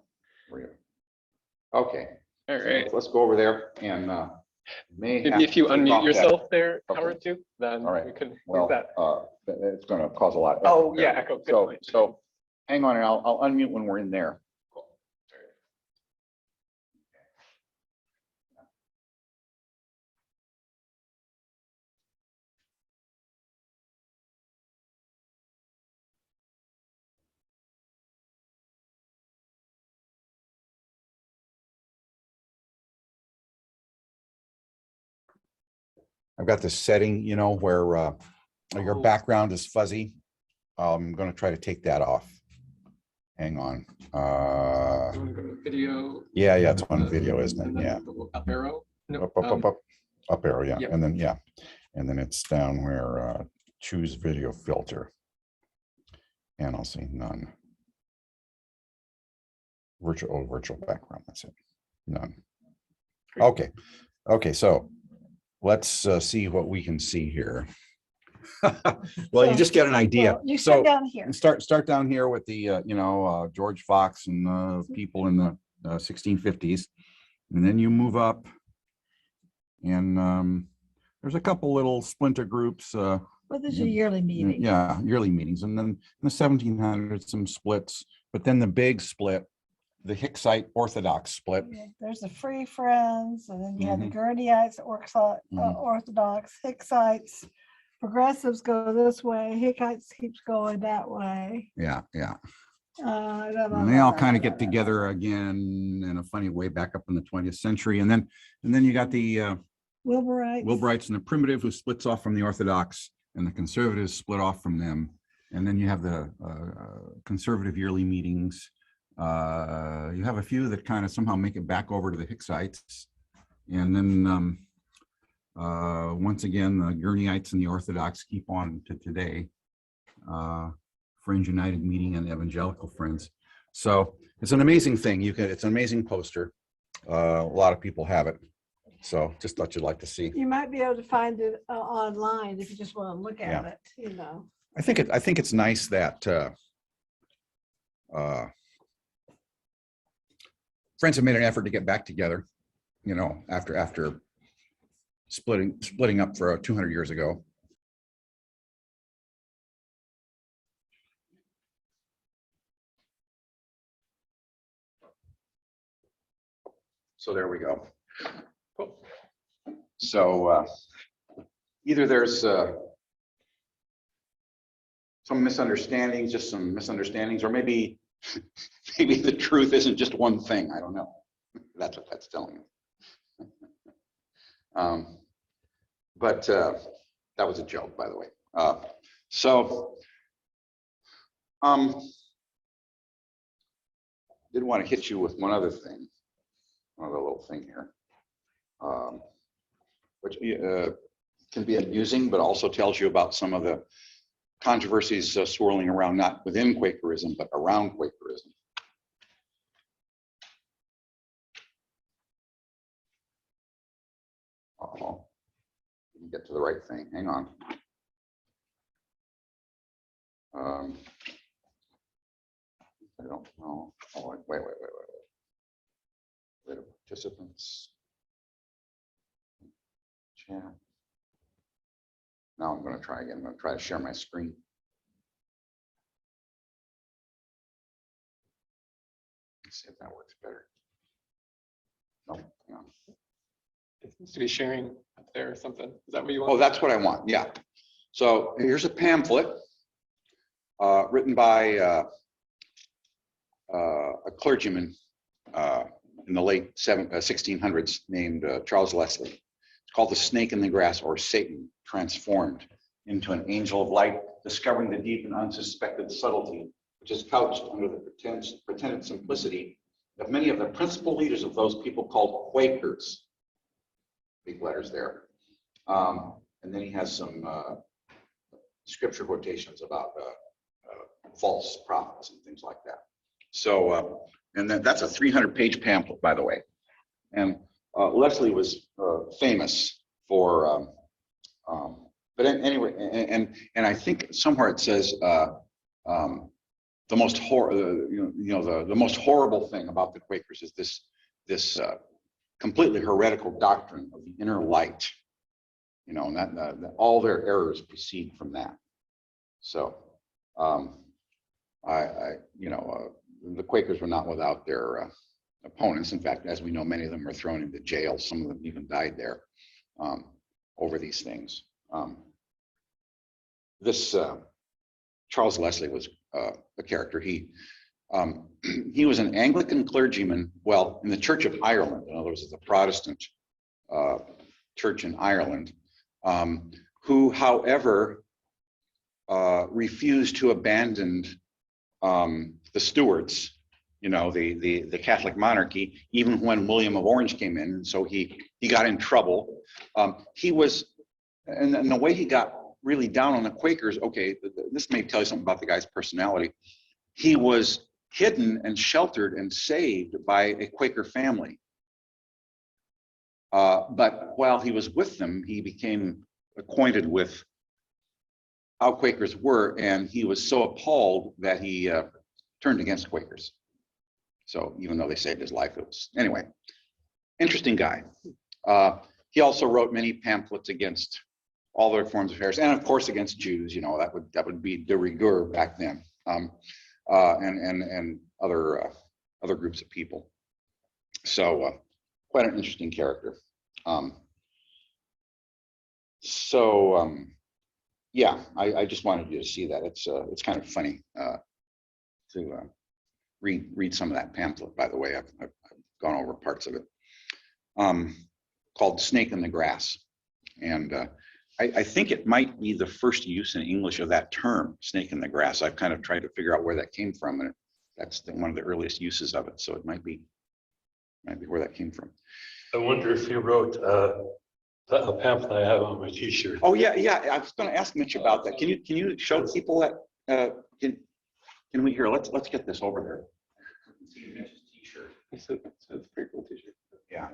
Okay, All right. let's go over there and may have Maybe if you to take unmute off that- yourself there, Okay. Howard, too, then All right. we can Well, do that. it's going to cause a lot of Oh, echo yeah, there. echo. Good So, point. so hang on, and I'll unmute when we're in there. Cool. I've got this setting, you know, where your Oh. background is fuzzy. I'm going to try to take that off. Hang on. You want to go to video? Yeah, it's on video, isn't and it? then Yeah. the Up arrow? No, Up arrow, yeah. Yep. And then, yeah. And then it's down where choose video filter. And I'll say none. Virtual background, that's it. None. Great. Okay, so let's see what we can see here. Well, you just get an idea. Well, you So sit down here. start down here with the, George Fox and people in the 1650s. And then you move up and there's a couple little splinter groups. Well, these are yearly meetings. Yeah, yearly meetings. And then in the 1700s, some splits, but then the big split, the Hicksite Orthodox split. There's the Free Friends, and then you have the Mhm. Gurneyite, Mhm. Orthodox, Hicksites. Progressives go this way, Hickites keeps going that way. Yeah. And And they all kind of get together again in a funny way back up in the 20th century. And then you got the Wilburites and the Primitive, who splits off from the Orthodox, and the Conservatives split off from them. And then you have the conservative yearly meetings. You have a few that kind of somehow make it back over to the Hicksites. And then once again, the Gurneyites and the Orthodox keep on to today. Friends United meeting and Evangelical Friends. So it's an amazing thing. It's an amazing poster. A lot of people have it. So just thought you'd like to see. You might be able to find it online if you just want to look at Yeah. it, you know. I think it's nice that friends have made an effort to get back together, you know, after splitting up for 200 years ago. So there we go. Cool. So either there's some misunderstandings, just some misunderstandings, or maybe the truth isn't just one thing. I don't know. That's what that's telling me. But that was a joke, by the way. Did want to hit you with one other thing, another little thing here, which can be amusing, but also tells you about some of the controversies swirling around, not within Quakerism, but around Quakerism. Uh-oh. Didn't get to the right thing. Hang on. I don't know. Oh, wait. Wait, participants. Chat. Now I'm going to try again. I'm going to try to share my screen. Let's see if that works better. No, hang on. It seems to be sharing up there or something. Is that what you want? Oh, that's what I want. Yeah. So here's a pamphlet written by a clergyman in the late 1600s named Charles Leslie. It's called The Snake in the Grass, or Satan Transformed into an Angel of Light, discovering the deep and unsuspected subtlety which is couched under the pretended simplicity of many of the principal leaders of those people called Quakers. Big letters there. And then he has some scripture quotations about false prophets and things like that. So, and then that's a 300-page pamphlet, by the way. And Leslie was famous for, but anyway, and I think somewhere it says the most the most horrible thing about the Quakers is this completely heretical doctrine of the inner light, you know, and that all their errors proceed from that. So the Quakers were not without their opponents. In fact, as we know, many of them were thrown into jail. Some of them even died there over these things. This Charles Leslie was a character. He was an Anglican clergyman, well, in the Church of Ireland. In other words, it's a Protestant church in Ireland, who, however, refused to abandon the Stuarts, you know, the Catholic monarchy, even when William of Orange came in. And so he got in trouble. He was, and the way he got really down on the Quakers, okay, this may tell you something about the guy's personality. He was hidden and sheltered and saved by a Quaker family. But while he was with them, he became acquainted with how Quakers were, and he was so appalled that he turned against Quakers. So even though they saved his life, it was, anyway, interesting guy. He also wrote many pamphlets against all their forms of heresy, and of course against Jews. You know, that would be de rigueur back then, and other groups of people. So quite an interesting character. Yeah, I just wanted you to see that. It's kind of funny to read some of that pamphlet. By the way, I've gone over parts of it. Called "Snake in the Grass," and I think it might be the first use in English of that term, "snake in the grass." I've kind of tried to figure out where that came from, and that's one of the earliest uses of it. So it might be where that came from. I wonder if you wrote a pamphlet I have on my T-shirt. Oh yeah. I was going to ask Mitch about that. Can you show people that? Can we hear? Let's get this over there. See Mitch's T-shirt. It's a pretty cool T-shirt. Yeah,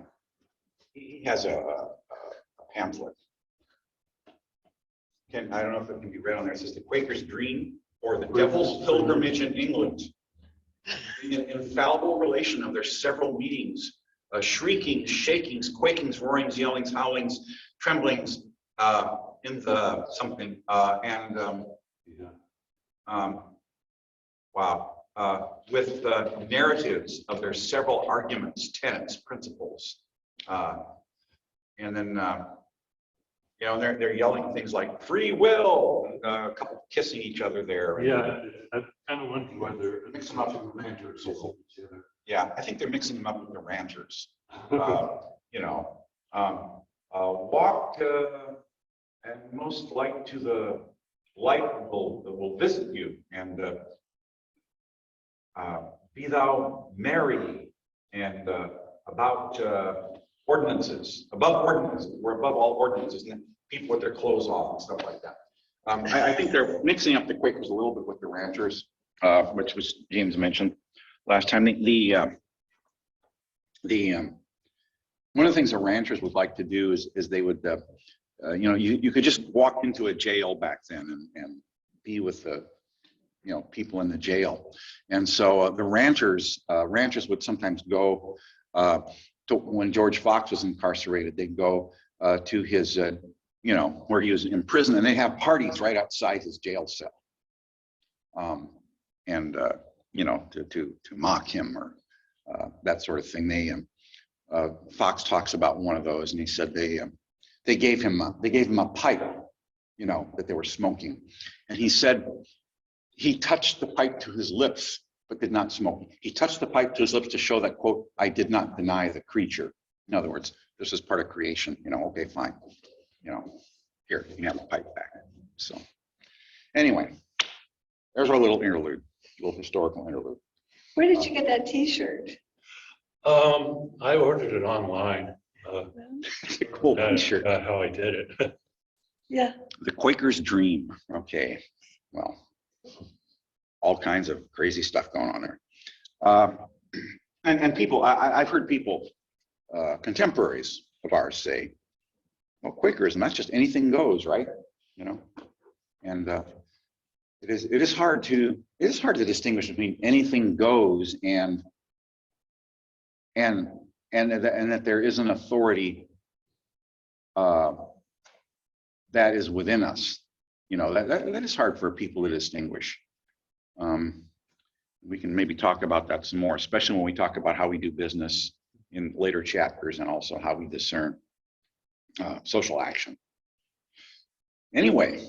he has a pamphlet. I don't know if it can be read on there. It says "The Quaker's Dream, or the Devil's Pilgrimage in England." The infallible relation of their several meetings, shriekings, shakings, quakings, roarings, yellings, howlings, tremblings in the something, with narratives of their several arguments, tenets, principles, and then you know, they're yelling things like "free will," a couple kissing each other there. Yeah, I kind of wonder whether mix them up with the ranters. Yeah, I think they're mixing them up with the ranters. You know, walk and most like to the light that will visit you, and be thou merry, and about ordinances, above ordinances. We're above all ordinances, and people with their clothes off and stuff like that. I think they're mixing up the Quakers a little bit with the ranters, which was James mentioned last time. One of the things the ranchers would like to do is they would, you know, you could just walk into a jail back then and be with the, you know, people in the jail. And so the ranchers would sometimes go to, when George Fox was incarcerated, they'd go to his, you know, where he was in prison, and they have parties right outside his jail cell. You know, to mock him or that sort of thing. Fox talks about one of those, and he said they gave him a pipe, you know, that they were smoking, and he said he touched the pipe to his lips but did not smoke. He touched the pipe to his lips to show that, quote, "I did not deny the creature." In other words, this is part of creation. You know, okay, fine. You know, here, you can have the pipe back. So anyway, there's our little interlude, little historical interlude. Where did you get that T-shirt? I ordered it online. It's a cool T-shirt. How I did it. Yeah. The Quaker's Dream. Okay, well, all kinds of crazy stuff going on there. And people, I've heard people, contemporaries of ours say, well, Quakerism, that's just anything goes, right? You know, and it is hard to distinguish between anything goes and and that there is an authority that is within us. You know, that is hard for people to distinguish. We can maybe talk about that some more, especially when we talk about how we do business in later chapters, and also how we discern social action. Anyway,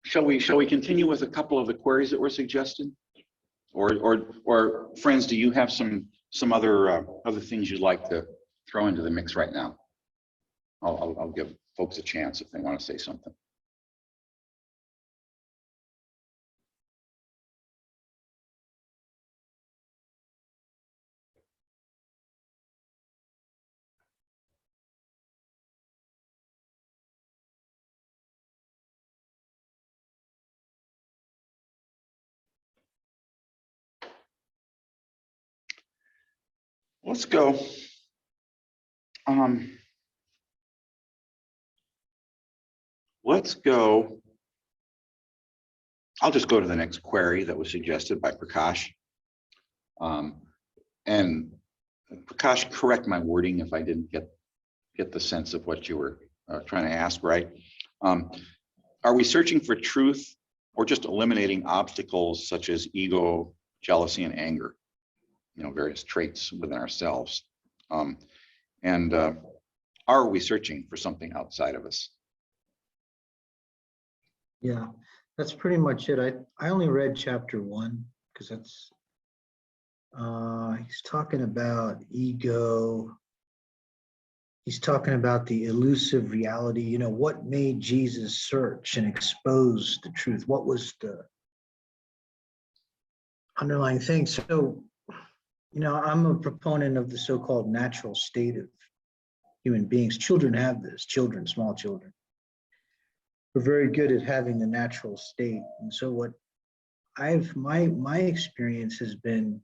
shall we continue with a couple of the queries that were suggested? Or friends, do you have some other things you'd like to throw into the mix right now? I'll give folks a chance if they want to say something. Let's go. Let's go. I'll just go to the next query that was suggested by Prakash. And Prakash, correct my wording if I didn't get the sense of what you were trying to ask, right? Are we searching for truth, or just eliminating obstacles such as ego, jealousy, and anger? You know, various traits within ourselves. Are we searching for something outside of us? Yeah, that's pretty much it. I only read chapter 1 because that's he's talking about ego. He's talking about the elusive reality. You know, what made Jesus search and expose the truth? What was the underlying thing? So, you know, I'm a proponent of the so-called natural state of human beings. Children have this, small children. We're very good at having the natural state. And so what my experience has been,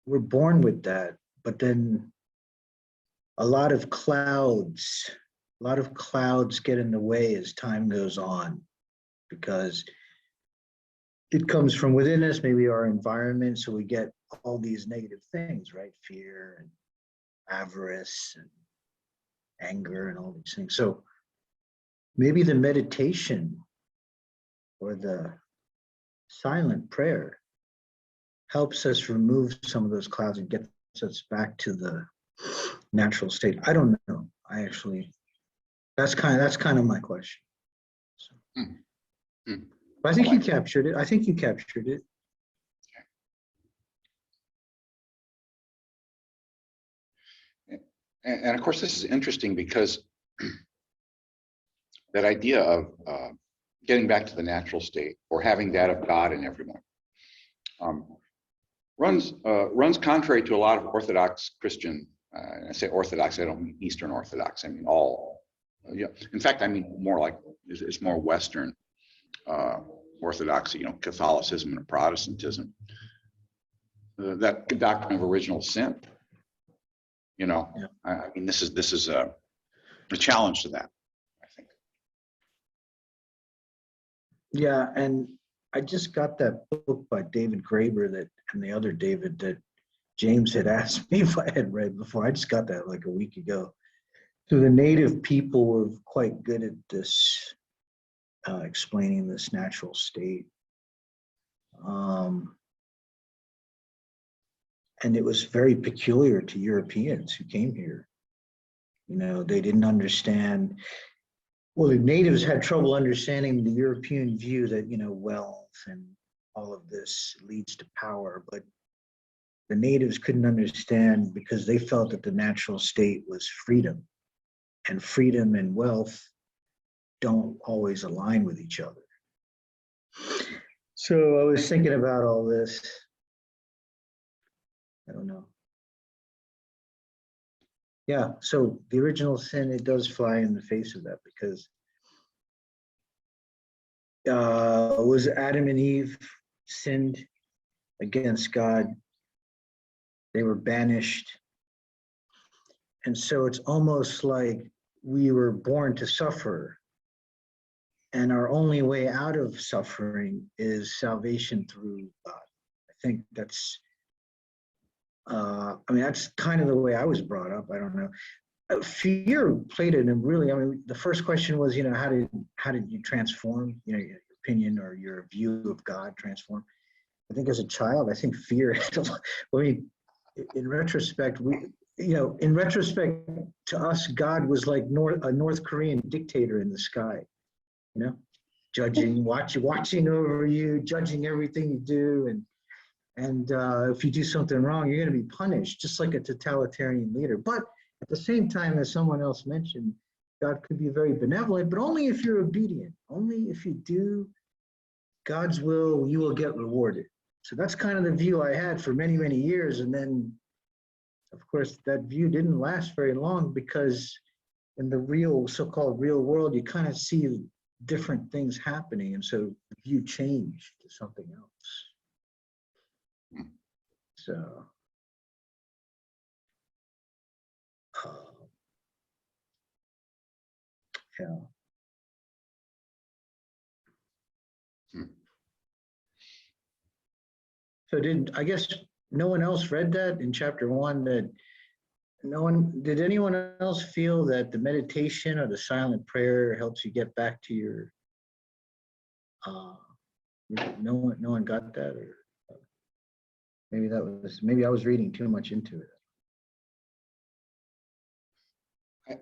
we're born with that, but then a lot of clouds get in the way as time goes on, because it comes from within us, maybe our environment. So we get all these negative things, right? Fear and avarice and anger and all these things. So maybe the meditation or the silent prayer helps us remove some of those clouds and gets us back to the natural state. I don't know. That's kind of my question. So. But I think you captured it. And of course, this is interesting because that idea of getting back to the natural state, or having that of God in everyone, runs contrary to a lot of Orthodox Christian. And I say Orthodox, I don't mean Eastern Orthodox. I mean all. Yeah. In fact, I mean more like it's more Western Orthodoxy. You know, Catholicism and Protestantism. That doctrine of original sin. You know, yeah. I mean, this is a challenge to that, I think. Yeah, and I just got that book by David Graeber and the other David that James had asked me if I had read before. I just got that like a week ago. So the native people were quite good at this, explaining this natural state. And it was very peculiar to Europeans who came here. You know, they didn't understand. Well, the natives had trouble understanding the European view that, you know, wealth and all of this leads to power, but the natives couldn't understand because they felt that the natural state was freedom, and freedom and wealth don't always align with each other. So I was thinking about all this. I don't know. Yeah, so the original sin, it does fly in the face of that, because was Adam and Eve sinned against God. They were banished. And so it's almost like we were born to suffer. And our only way out of suffering is salvation through God. I think that's I mean, that's kind of the way I was brought up. I don't know. Fear played it in really, I mean, the first question was, how did you transform, your opinion or your view of God transform? I think as a child, I think fear had a lot, I mean, in retrospect, to us, God was like a North Korean dictator in the sky, judging, watching over you, judging everything you do. And if you do something wrong, you're going to be punished, just like a totalitarian leader. But at the same time, as someone else mentioned, God could be very benevolent, but only if you're obedient. Only if you do God's will, you will get rewarded. So that's kind of the view I had for many, many years. And then, of course, that view didn't last very long, because in the real, so-called real world, you kind of see different things happening. And so the view changed to something else. So, yeah. So I guess no one else read that in chapter 1, that did anyone else feel that the meditation or the silent prayer helps you get back to your, no one got that? Or maybe I was reading too much into it.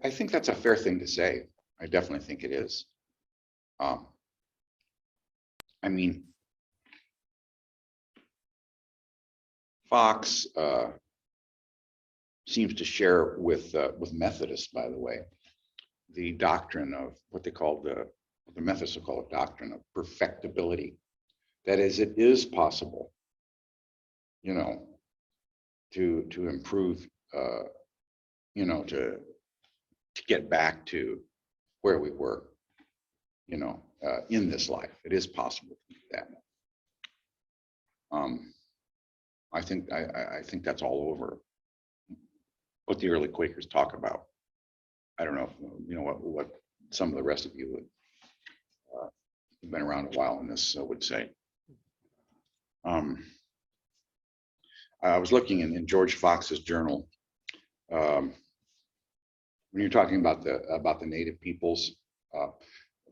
I think that's a fair thing to say. I definitely think it is. I mean, Fox seems to share with Methodists, by the way, the doctrine of what they call the Methodists call a doctrine of perfectibility. That is, it is possible, to improve, to get back to where we were, in this life. It is possible to do that. I think that's all over what the early Quakers talk about. I don't know if, what some of the rest of you would have been around a while in this would say. I was looking in George Fox's journal when you're talking about the native peoples.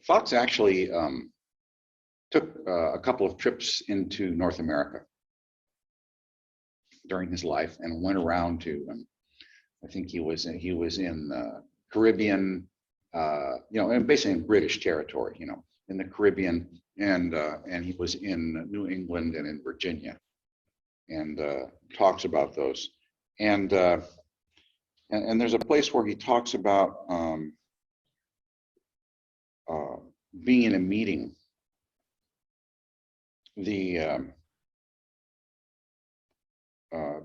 Fox actually took a couple of trips into North America during his life and went around to, I think he was in the Caribbean, and basically in British territory, in the Caribbean, and he was in New England and in Virginia, and talks about those, and there's a place where he talks about being in a meeting.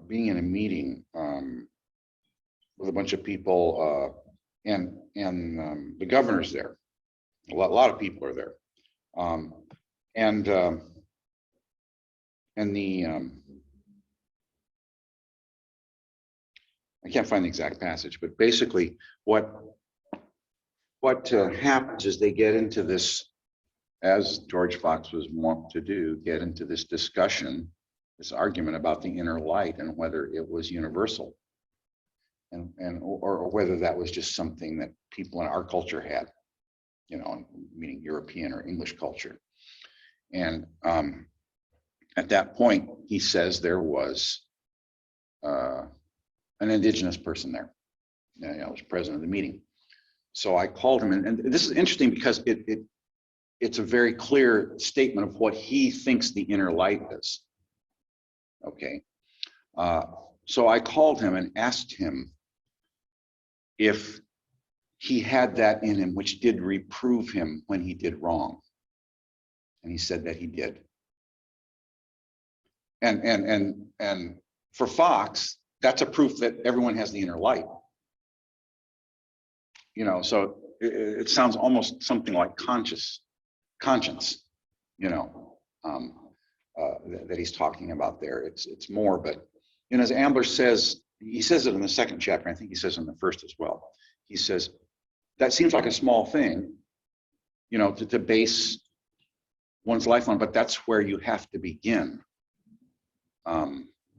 Being in a meeting with a bunch of people, and the governor's there. A lot of people are there, and the I can't find the exact passage, but basically what happens is they get into this, as George Fox was wont to do, get into this discussion, this argument about the inner light and whether it was universal, or whether that was just something that people in our culture had, meaning European or English culture. And at that point, he says there was an indigenous person there. I was president of the meeting. So I called him, and this is interesting because it's a very clear statement of what he thinks the inner light is. Okay. So I called him and asked him if he had that in him, which did reprove him when he did wrong. And he said that he did. And for Fox, that's a proof that everyone has the inner light. So it sounds almost something like conscience, that he's talking about there. It's more, but as Ambler says, he says it in the second chapter. I think he says in the first as well. He says that seems like a small thing, to base one's life on, but that's where you have to begin.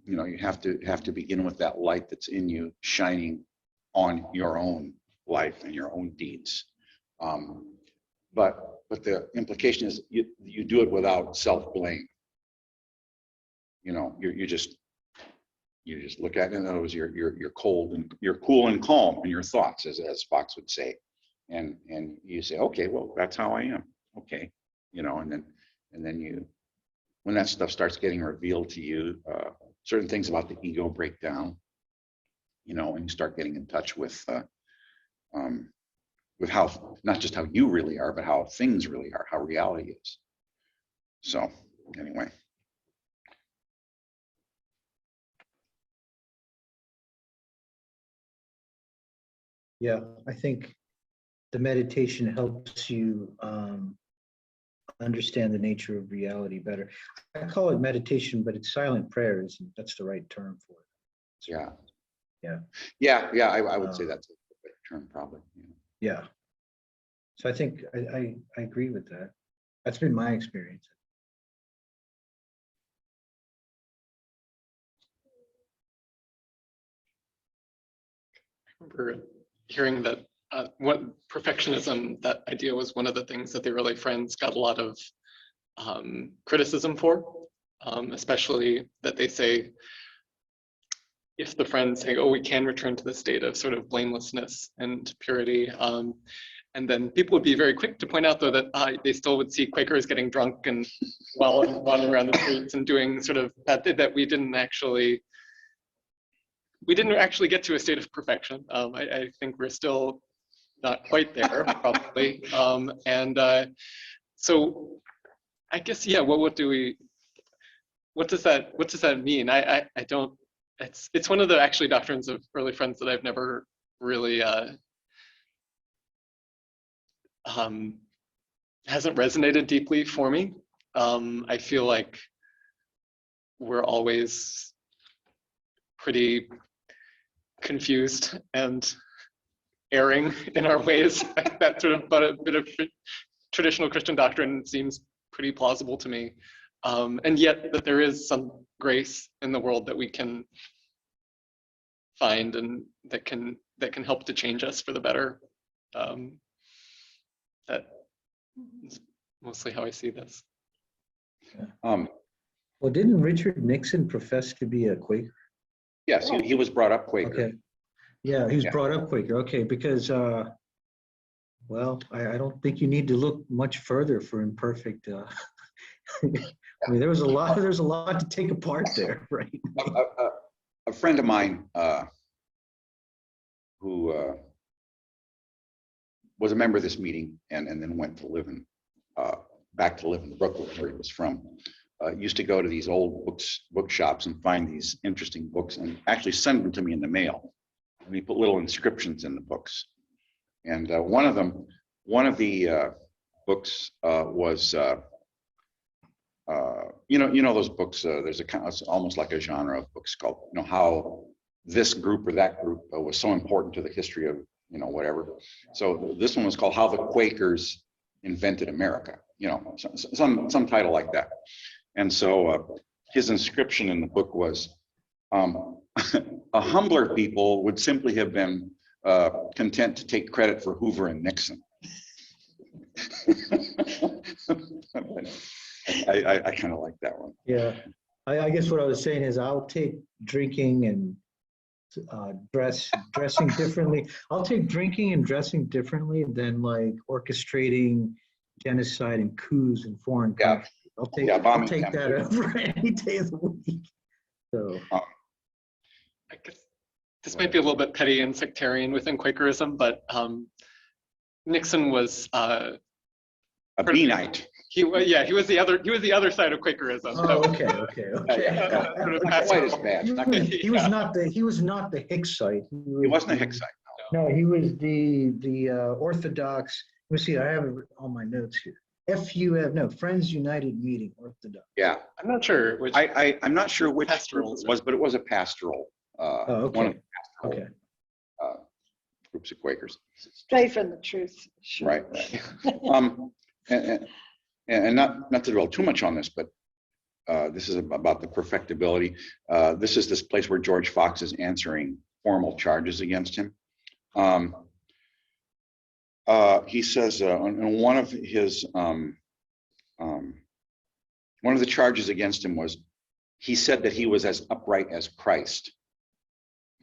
you know, you have to begin with that light that's in you shining on your own life and your own deeds. But the implication is you do it without self-blame. You know, you just look at it, in other words, you're cold and you're cool and calm in your thoughts, as Fox would say, and you say, okay, well, that's how I am. Okay, you know, and then you, when that stuff starts getting revealed to you, certain things about the ego break down, you know, and you start getting in touch with how, not just how you really are, but how things really are, how reality is. So anyway. Yeah, I think the meditation helps you understand the nature of reality better. I call it meditation, but it's silent prayer. That's the right term for it. Yeah. I would say that's a better term, probably. Yeah. So I think I agree with that. That's been my experience. I remember hearing that what perfectionism, that idea was one of the things that the early Friends got a lot of criticism for, especially that they say, if the Friends say, oh, we can return to the state of sort of blamelessness and purity, and then people would be very quick to point out, though, that they still would see Quakers getting drunk and wandering around the streets and doing sort of that we didn't actually get to a state of perfection. I think we're still not quite there, probably. So I guess, yeah, what does that mean? I don't, it's one of the actually doctrines of early Friends that I've never really, hasn't resonated deeply for me. I feel like we're always pretty confused and erring in our ways. That sort of, but a bit of traditional Christian doctrine seems pretty plausible to me. And yet that there is some grace in the world that we can find and that can help to change us for the better. That is mostly how I see this. Well, didn't Richard Nixon profess to be a Quaker? Yes, he was brought up Quaker. Okay. Yeah, he was Yeah. brought up Quaker. Okay, because well, I don't think you need to look much further for imperfect. I mean, there's a lot to take apart there, right? A friend of mine who was a member of this meeting and then went to live in back to live in Brooklyn, where he was from, used to go to these old bookshops and find these interesting books and actually send them to me in the mail. And he put little inscriptions in the books. And one of the books was you know those books. There's it's almost like a genre of books called, you know, how this group or that group was so important to the history of, you know, whatever. So this one was called How the Quakers Invented America. You know, some title like that. And so his inscription in the book was, a humbler people would simply have been content to take credit for Hoover and Nixon. I kind of like that one. Yeah, I guess what I was saying is I'll take drinking and dressing differently. I'll take drinking and dressing differently than like orchestrating genocide and coups in foreign countries. I'll take that over any day of the week. So I guess this might be a little bit petty and sectarian within Quakerism, but Nixon was a Beanite. He was the other side of Quakerism. oh, okay. Not quite as bad. He was not the Hicksite. He wasn't a Hicksite. No, he was the Orthodox. Let me see. I have it on my notes here. FUF, no, Friends United Meeting, Orthodox. Yeah, I'm not sure which. I'm not sure which pastoral group it was, but it was a pastoral. Okay. One of the pastoral groups of Quakers. Straight from the truth. Sure. Right. And not to dwell too much on this, but this is about the perfectibility. This is this place where George Fox is answering formal charges against him. He says on one of his one of the charges against him was he said that he was as upright as Christ.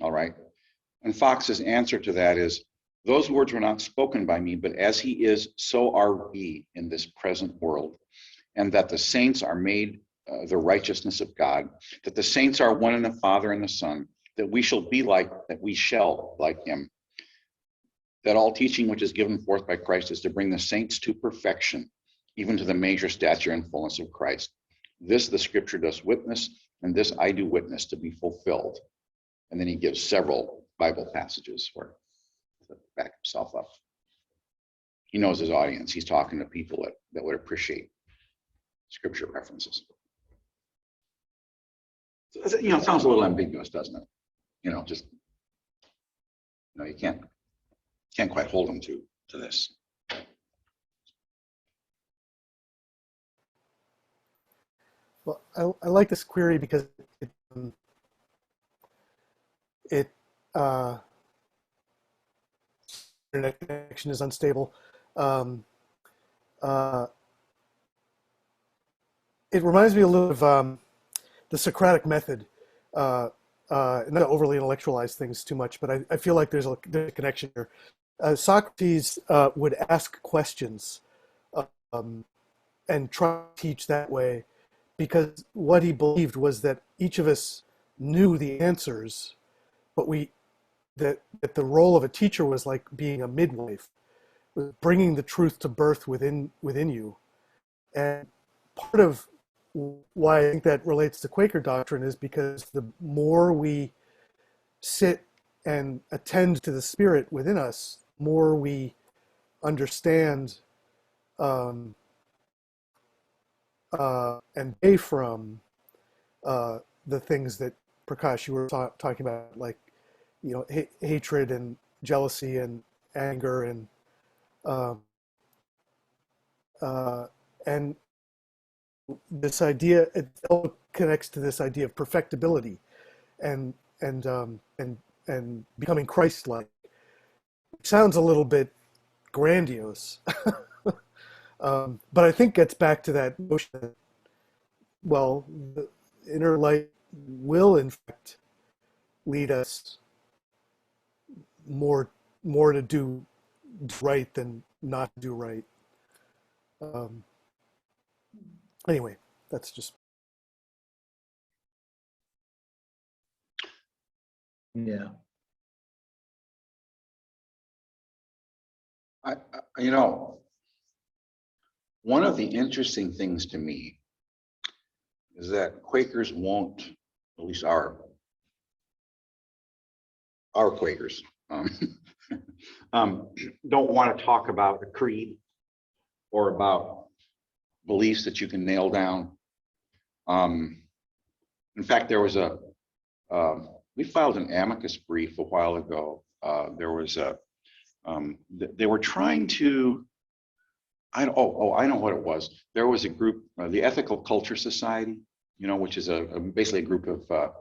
All right. And Fox's answer to that is, those words were not spoken by me, but as he is, so are we in this present world. And that the saints are made the righteousness of God, that the saints are one in the Father and the Son, that we shall be like, that we shall like him. That all teaching which is given forth by Christ is to bring the saints to perfection, even to the measure, stature, and fullness of Christ. This the scripture does witness, and this I do witness to be fulfilled. And then he gives several Bible passages where to back himself up. He knows his audience. He's talking to people that would appreciate scripture references. So, it sounds a little ambiguous, doesn't it? Just, you can't quite hold him to this. Well, I like this query because internet connection is unstable. It reminds me a little of the Socratic Method. Not to overly intellectualize things too much, but I feel like there's a connection here. Socrates would ask questions and try to teach that way, because what he believed was that each of us knew the answers, but that the role of a teacher was like being a midwife, was bringing the truth to birth within you. And part of why I think that relates to Quaker doctrine is because the more we sit and attend to the Spirit within us, the more we understand and pay from the things that, Prakash, you were talking about, like, hatred and jealousy and anger and this idea, it all connects to this idea of perfectibility and becoming Christ-like. It sounds a little bit grandiose, but I think gets back to that notion that, well, the inner light will in fact lead us more to do right than not do right. Anyway, that's just. Yeah. One of the interesting things to me is that Quakers won't, at least our Quakers, don't want to talk about a creed or about beliefs that you can nail down. In fact, there was we filed an amicus brief a while ago. They were trying to, I know what it was. There was a group, the Ethical Culture Society, which is basically a group of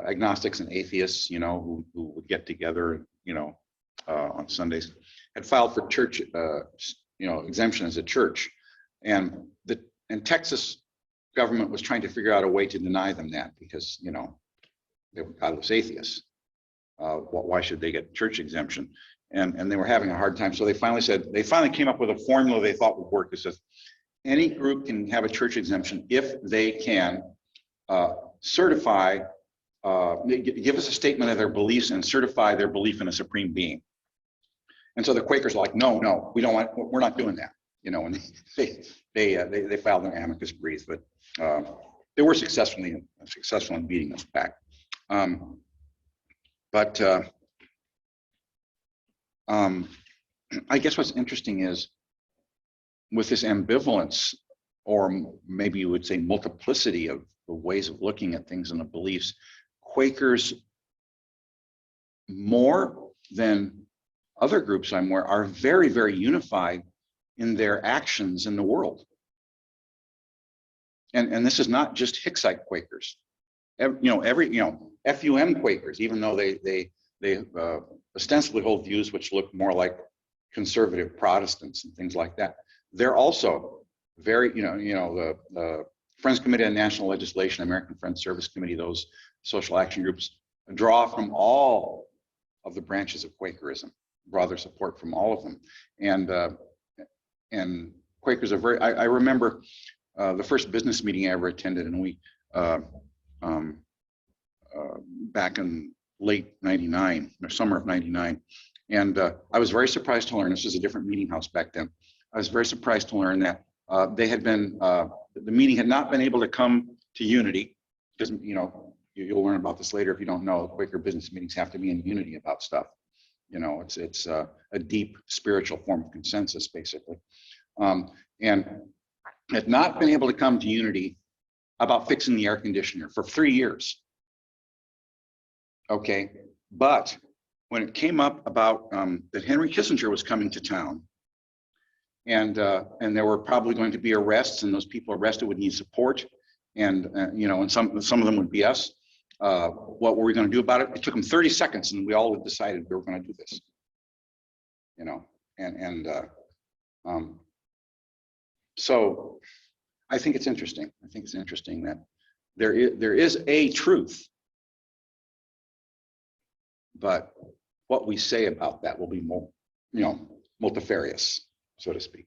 agnostics and atheists, who would get together, on Sundays, had filed for church, exemption as a church, and Texas government was trying to figure out a way to deny them that, because they were godless atheists. Why should they get church exemption? And they were having a hard time, so they finally came up with a formula they thought would work. It says any group can have a church exemption if they can certify. Give us a statement of their beliefs and certify their belief in a supreme being. And so the Quakers are like, no, we don't want, we're not doing that. And they filed an amicus brief, but they were successful in beating us back. I guess what's interesting is with this ambivalence, or maybe you would say multiplicity of the ways of looking at things and the beliefs, Quakers, more than other groups I'm aware, are very, very unified in their actions in the world. and this is not just Hicksite Quakers. FUM Quakers, even though they ostensibly hold views which look more like conservative Protestants and things like that. They're also very, the Friends Committee on National Legislation, American Friends Service Committee, those social action groups draw from all of the branches of Quakerism, draw their support from all of them. And Quakers are very, I remember the first business meeting I ever attended, and we, back in late 99, or summer of 99. And I was very surprised to learn, this was a different meeting house back then. I was very surprised to learn that they had been, the meeting had not been able to come to unity, because, you'll learn about this later if you don't know, Quaker business meetings have to be in unity about stuff. It's a deep spiritual form of consensus, basically. And had not been able to come to unity about fixing the air conditioner for 3 years. Okay, but when it came up about that Henry Kissinger was coming to town, and there were probably going to be arrests, and those people arrested would need support, and and some of them would be us. What were we going to do about it? It took them 30 seconds, and we all had decided we were going to do this. So I think it's interesting. I think it's interesting that there is a truth, but what we say about that will be more, multifarious, so to speak.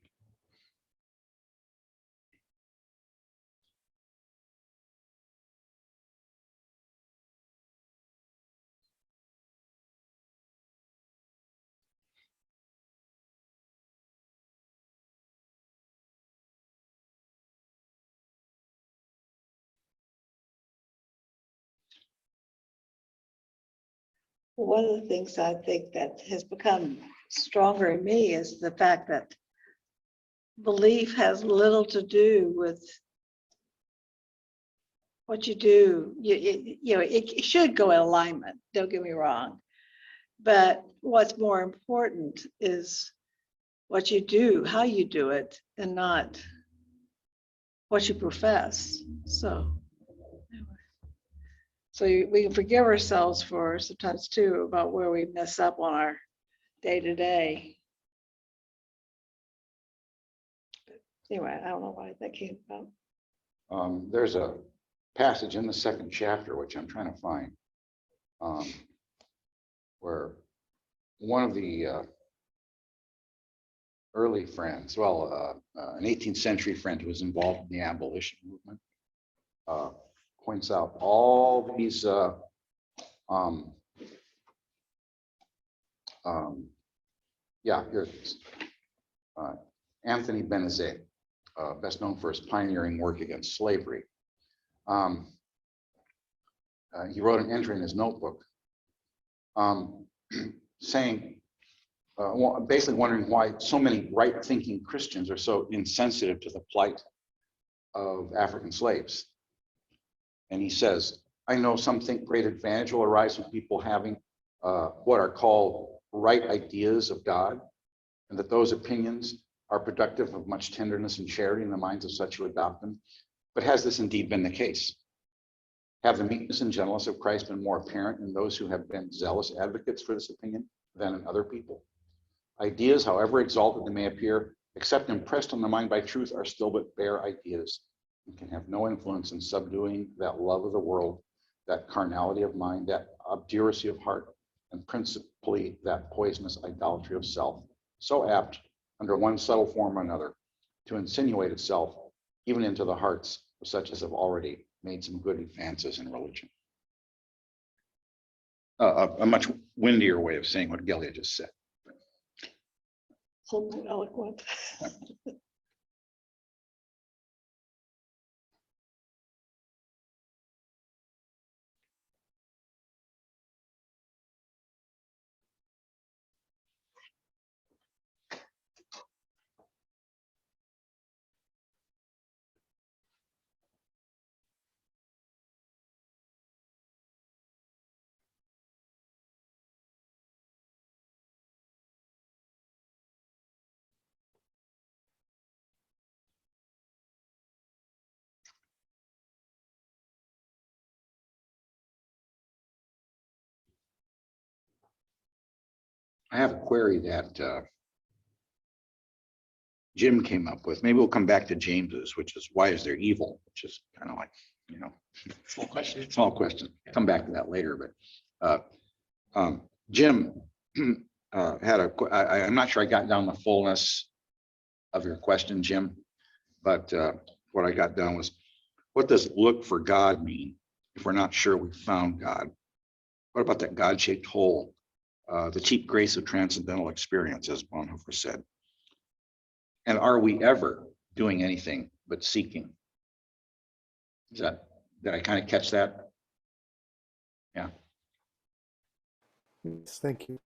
One of the things I think that has become stronger in me is the fact that belief has little to do with what you do. It should go in alignment, don't get me wrong. But what's more important is what you do, how you do it, and not what you profess. So we can forgive ourselves for sometimes too about where we mess up on our day-to-day. Anyway, I don't know why that came about. There's a passage in the 2nd chapter, which I'm trying to find, where one of the early friends, an 18th century friend who was involved in the abolition movement, points out all these here it is. Anthony Benezet, best known for his pioneering work against slavery. He wrote an entry in his notebook saying, basically wondering why so many right-thinking Christians are so insensitive to the plight of African slaves. And he says, I know some think great advantage will arise from people having what are called right ideas of God, and that those opinions are productive of much tenderness and charity in the minds of such who adopt them. But has this indeed been the case? Have the meekness and gentleness of Christ been more apparent in those who have been zealous advocates for this opinion than in other people? Ideas, however exalted they may appear, except impressed on the mind by truth, are still but bare ideas, and can have no influence in subduing that love of the world, that carnality of mind, that obduracy of heart, and principally that poisonous idolatry of self, so apt, under one subtle form or another, to insinuate itself even into the hearts of such as have already made some good advances in religion. A much windier way of saying what Gelia just said. So eloquent. I have a query that Jim came up with. Maybe we'll come back to James's, which is why is there evil? Which is kind of like, Small question. small question. Come back to that later, but Jim I'm not sure I got down the fullness of your question, Jim, but what I got down was, what does look for God mean if we're not sure we found God? What about that God-shaped hole? The cheap grace of transcendental experience, as Bonhoeffer said. And are we ever doing anything but seeking? Did I kind of catch that? Yeah. Yes, thank you.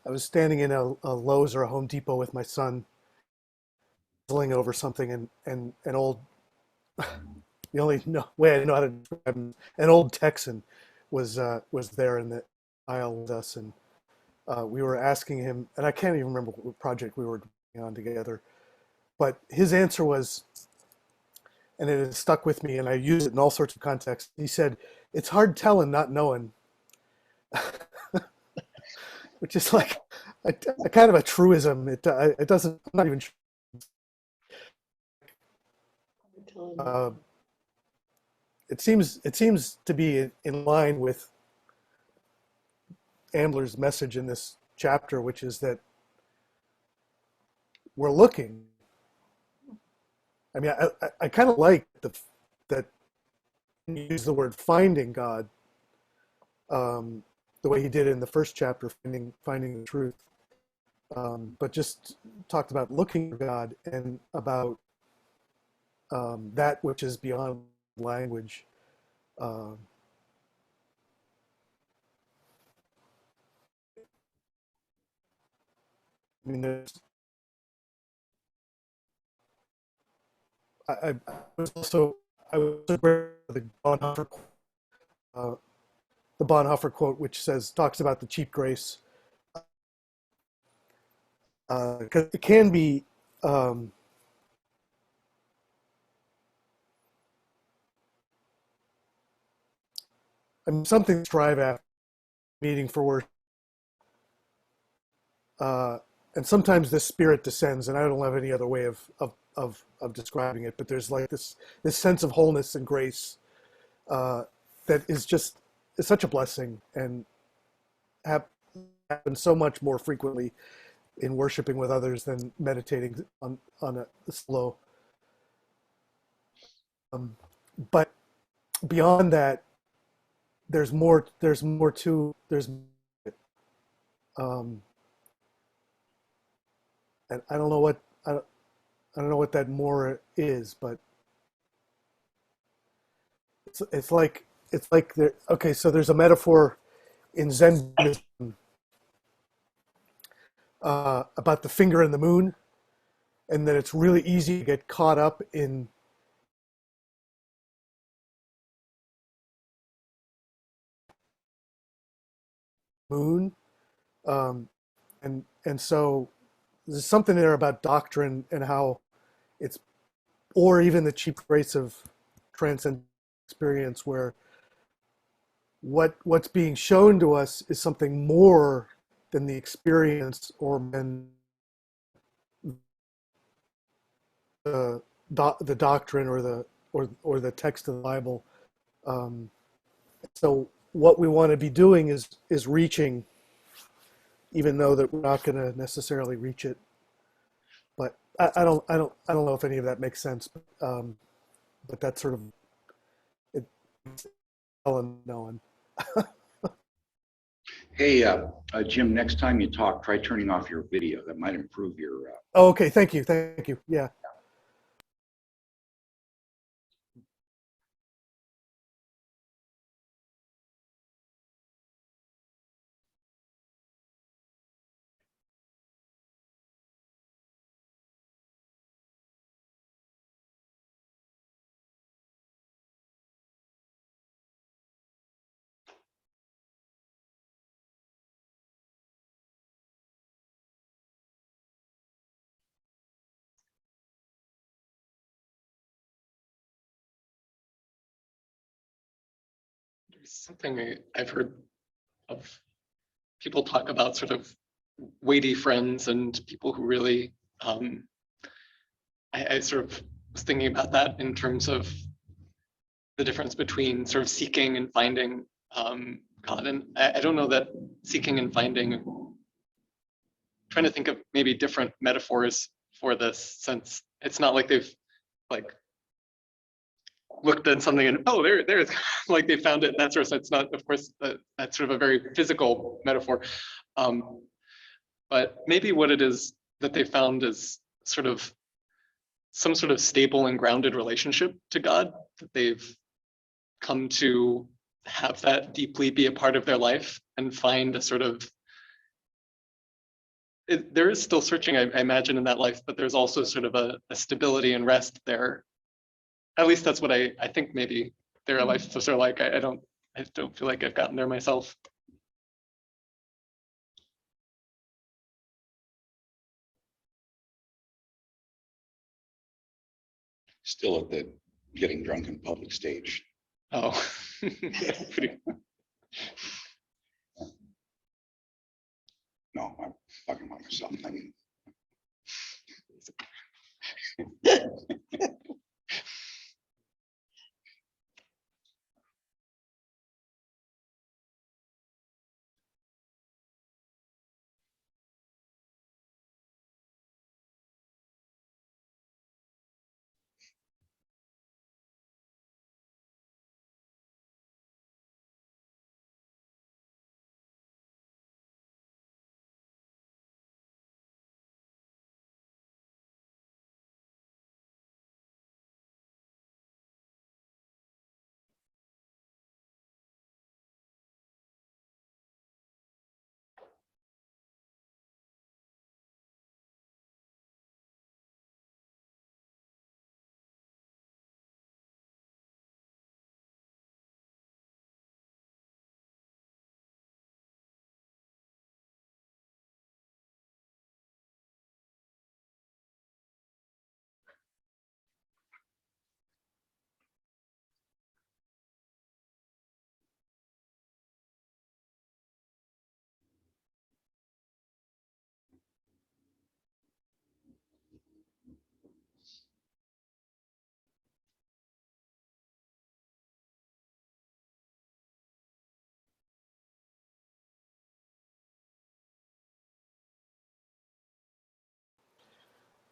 I was standing in a Lowe's or a Home Depot with my son, puzzling over something, and an old, the only way I know how to describe him, an old Texan was there in the aisle with us, and we were asking him, and I can't even remember what project we were working on together, but his answer was, and it has stuck with me, and I use it in all sorts of contexts. He said, "It's hard telling, not knowing," which is like a kind of a truism. It doesn't. I'm not even sure. It seems to be in line with Ambler's message in this chapter, which is that we're looking. I mean, I kind of like that you use the word finding God, the way he did in the first chapter, finding the truth, but just talked about looking for God and about that which is beyond language. I mean, I was also aware of uh, the Bonhoeffer quote, which talks about the cheap grace, because it can be. I mean, something to strive after, meeting for worship. And sometimes this spirit descends, and I don't have any other way of describing it, but there's like this sense of wholeness and grace that is just is such a blessing, and happens so much more frequently in worshiping with others than meditating on a slow. But beyond that, there's more to and I don't know what I don't know what that more is, but it's like there. Okay, so there's a metaphor in Zen Buddhism about the finger in the moon, and that it's really easy to get caught up in moon, and so there's something there about doctrine and how it's, or even the cheap grace of transcendent experience, where what's being shown to us is something more than the experience or than the doctrine or the text of the Bible. So what we want to be doing is reaching, even though that we're not going to necessarily reach it. But I don't know if any of that makes sense. But that's sort of it. Knowing. Hey, Jim, next time you talk, try turning off your video. That might improve your. Oh, okay. Thank you. Yeah. Something I've heard of people talk about sort of weighty friends and people who really, I sort of was thinking about that in terms of the difference between sort of seeking and finding God. And I don't know that seeking and finding, trying to think of maybe different metaphors for this, since it's not like they've like looked at something and there's like they found it, that sort of sense. Not, of course, that's sort of a very physical metaphor. But maybe what it is that they found is sort of some sort of stable and grounded relationship to God, that they've come to have that deeply be a part of their life and find a sort of, there is still searching, I imagine, in that life, but there's also sort of a stability and rest there. At least that's what I think maybe their life was sort of like. I don't feel like I've gotten there myself. Still at the getting drunk in public stage. Oh, pretty. No, I'm talking about myself. I mean,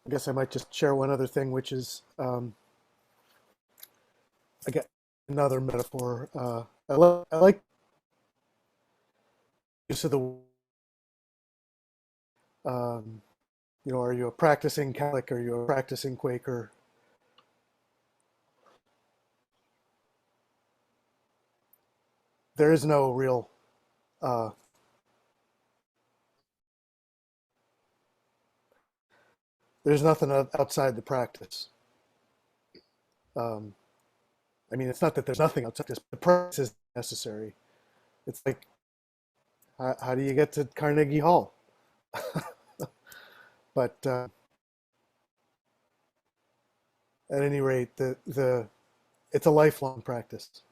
I guess I might just share one other thing, which is again another metaphor. I like use of the are you a practicing Catholic? Are you a practicing Quaker? There is no real uh, there's nothing outside the practice. Um, I mean, it's not that there's nothing outside this. The practice is necessary. It's like, how do you get to Carnegie Hall? But at any rate, it's a lifelong practice.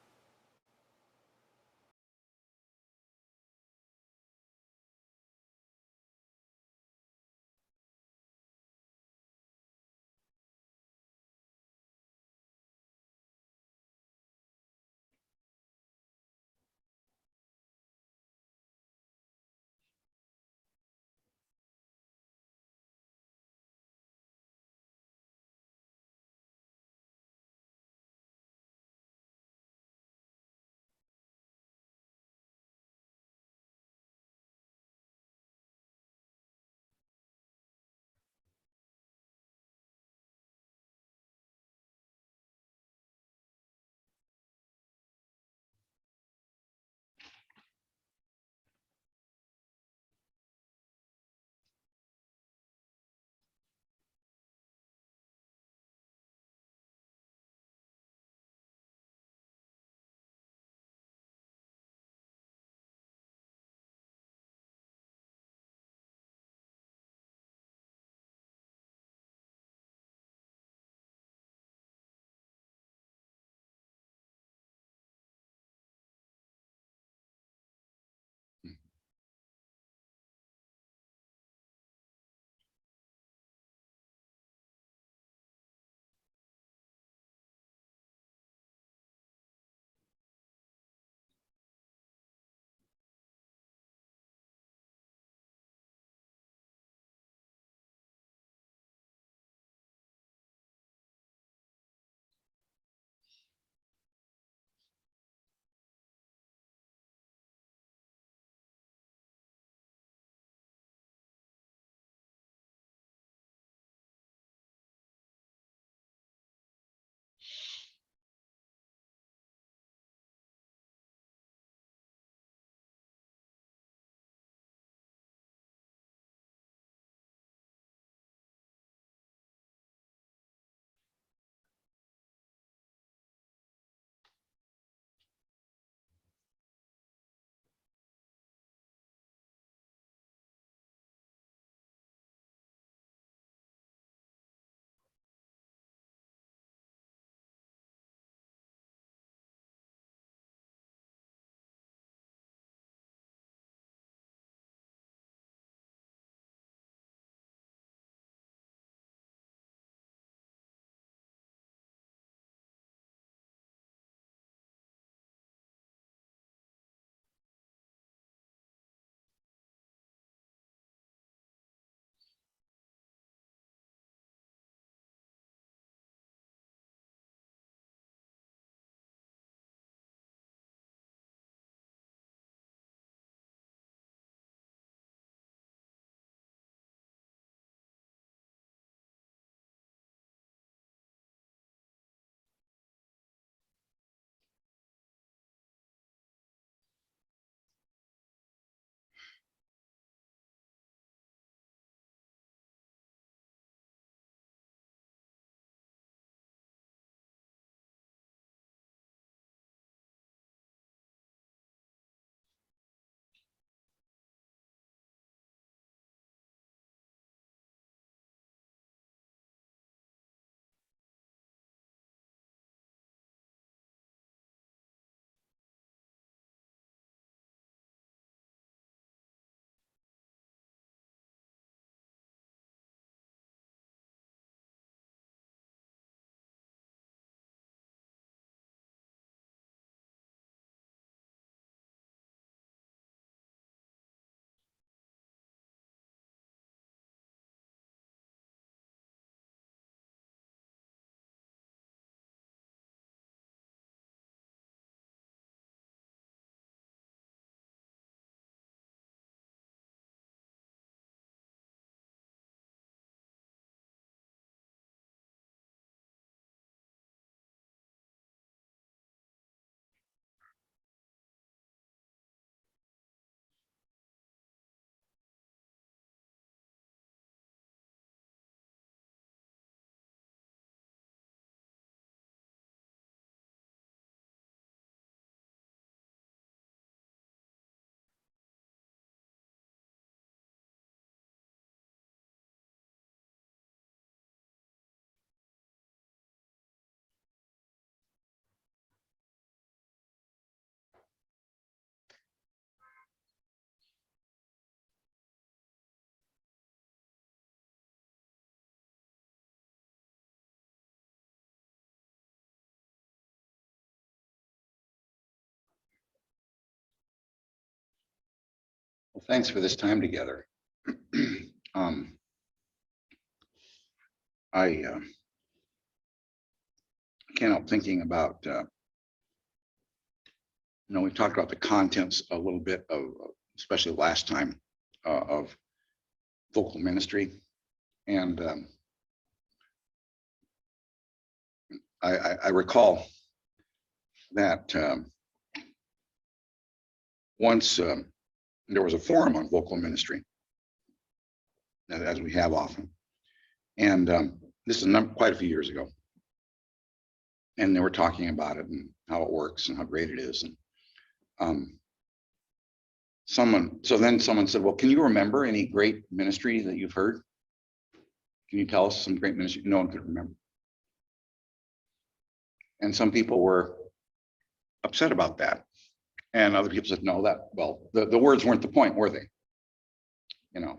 thanks for this time together. I can't help thinking about, we've talked about the contents a little bit of, especially last time, of vocal ministry. And I recall that once there was a forum on vocal ministry, as we have often. And this is quite a few years ago. And they were talking about it and how it works and how great it is. And then someone said, well, can you remember any great ministry that you've heard? Can you tell us some great ministry? No one could remember. And some people were upset about that. And other people said, no, the words weren't the point, were they? You know,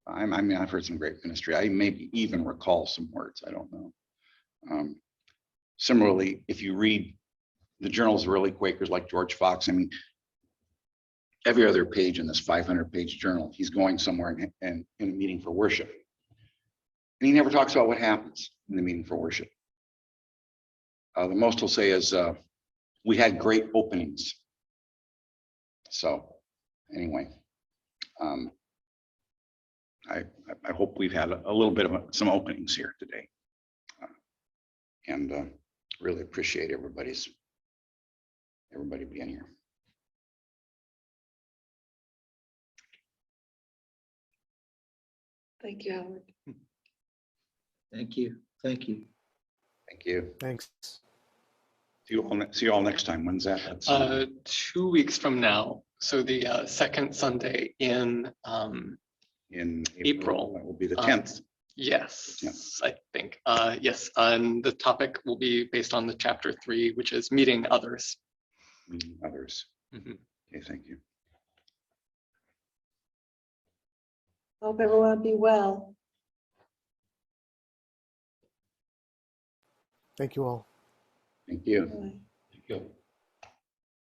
I mean, I've heard some great ministry. I maybe even recall some words, I don't know. Similarly, if you read the journals of early Quakers like George Fox, I mean, every other page in this 500-page journal, he's going somewhere and in a meeting for worship. And he never talks about what happens in the meeting for worship. The most he'll say is, we had great openings. So anyway, I hope we've had a little bit of some openings here today. And really appreciate everybody being here. Thank you, Howard. Thank you. Thank you. Thank you. Thanks. See you all next time. When's that? That's 2 weeks from now. So the second Sunday in April. That will be the 10th. Yes, Yeah. I think. Yes, and the topic will be based on the chapter 3, which is meeting others. Meeting others. Mhm. Okay, thank you. Hope everyone be well. Thank you all. Thank you. Bye. Thank you.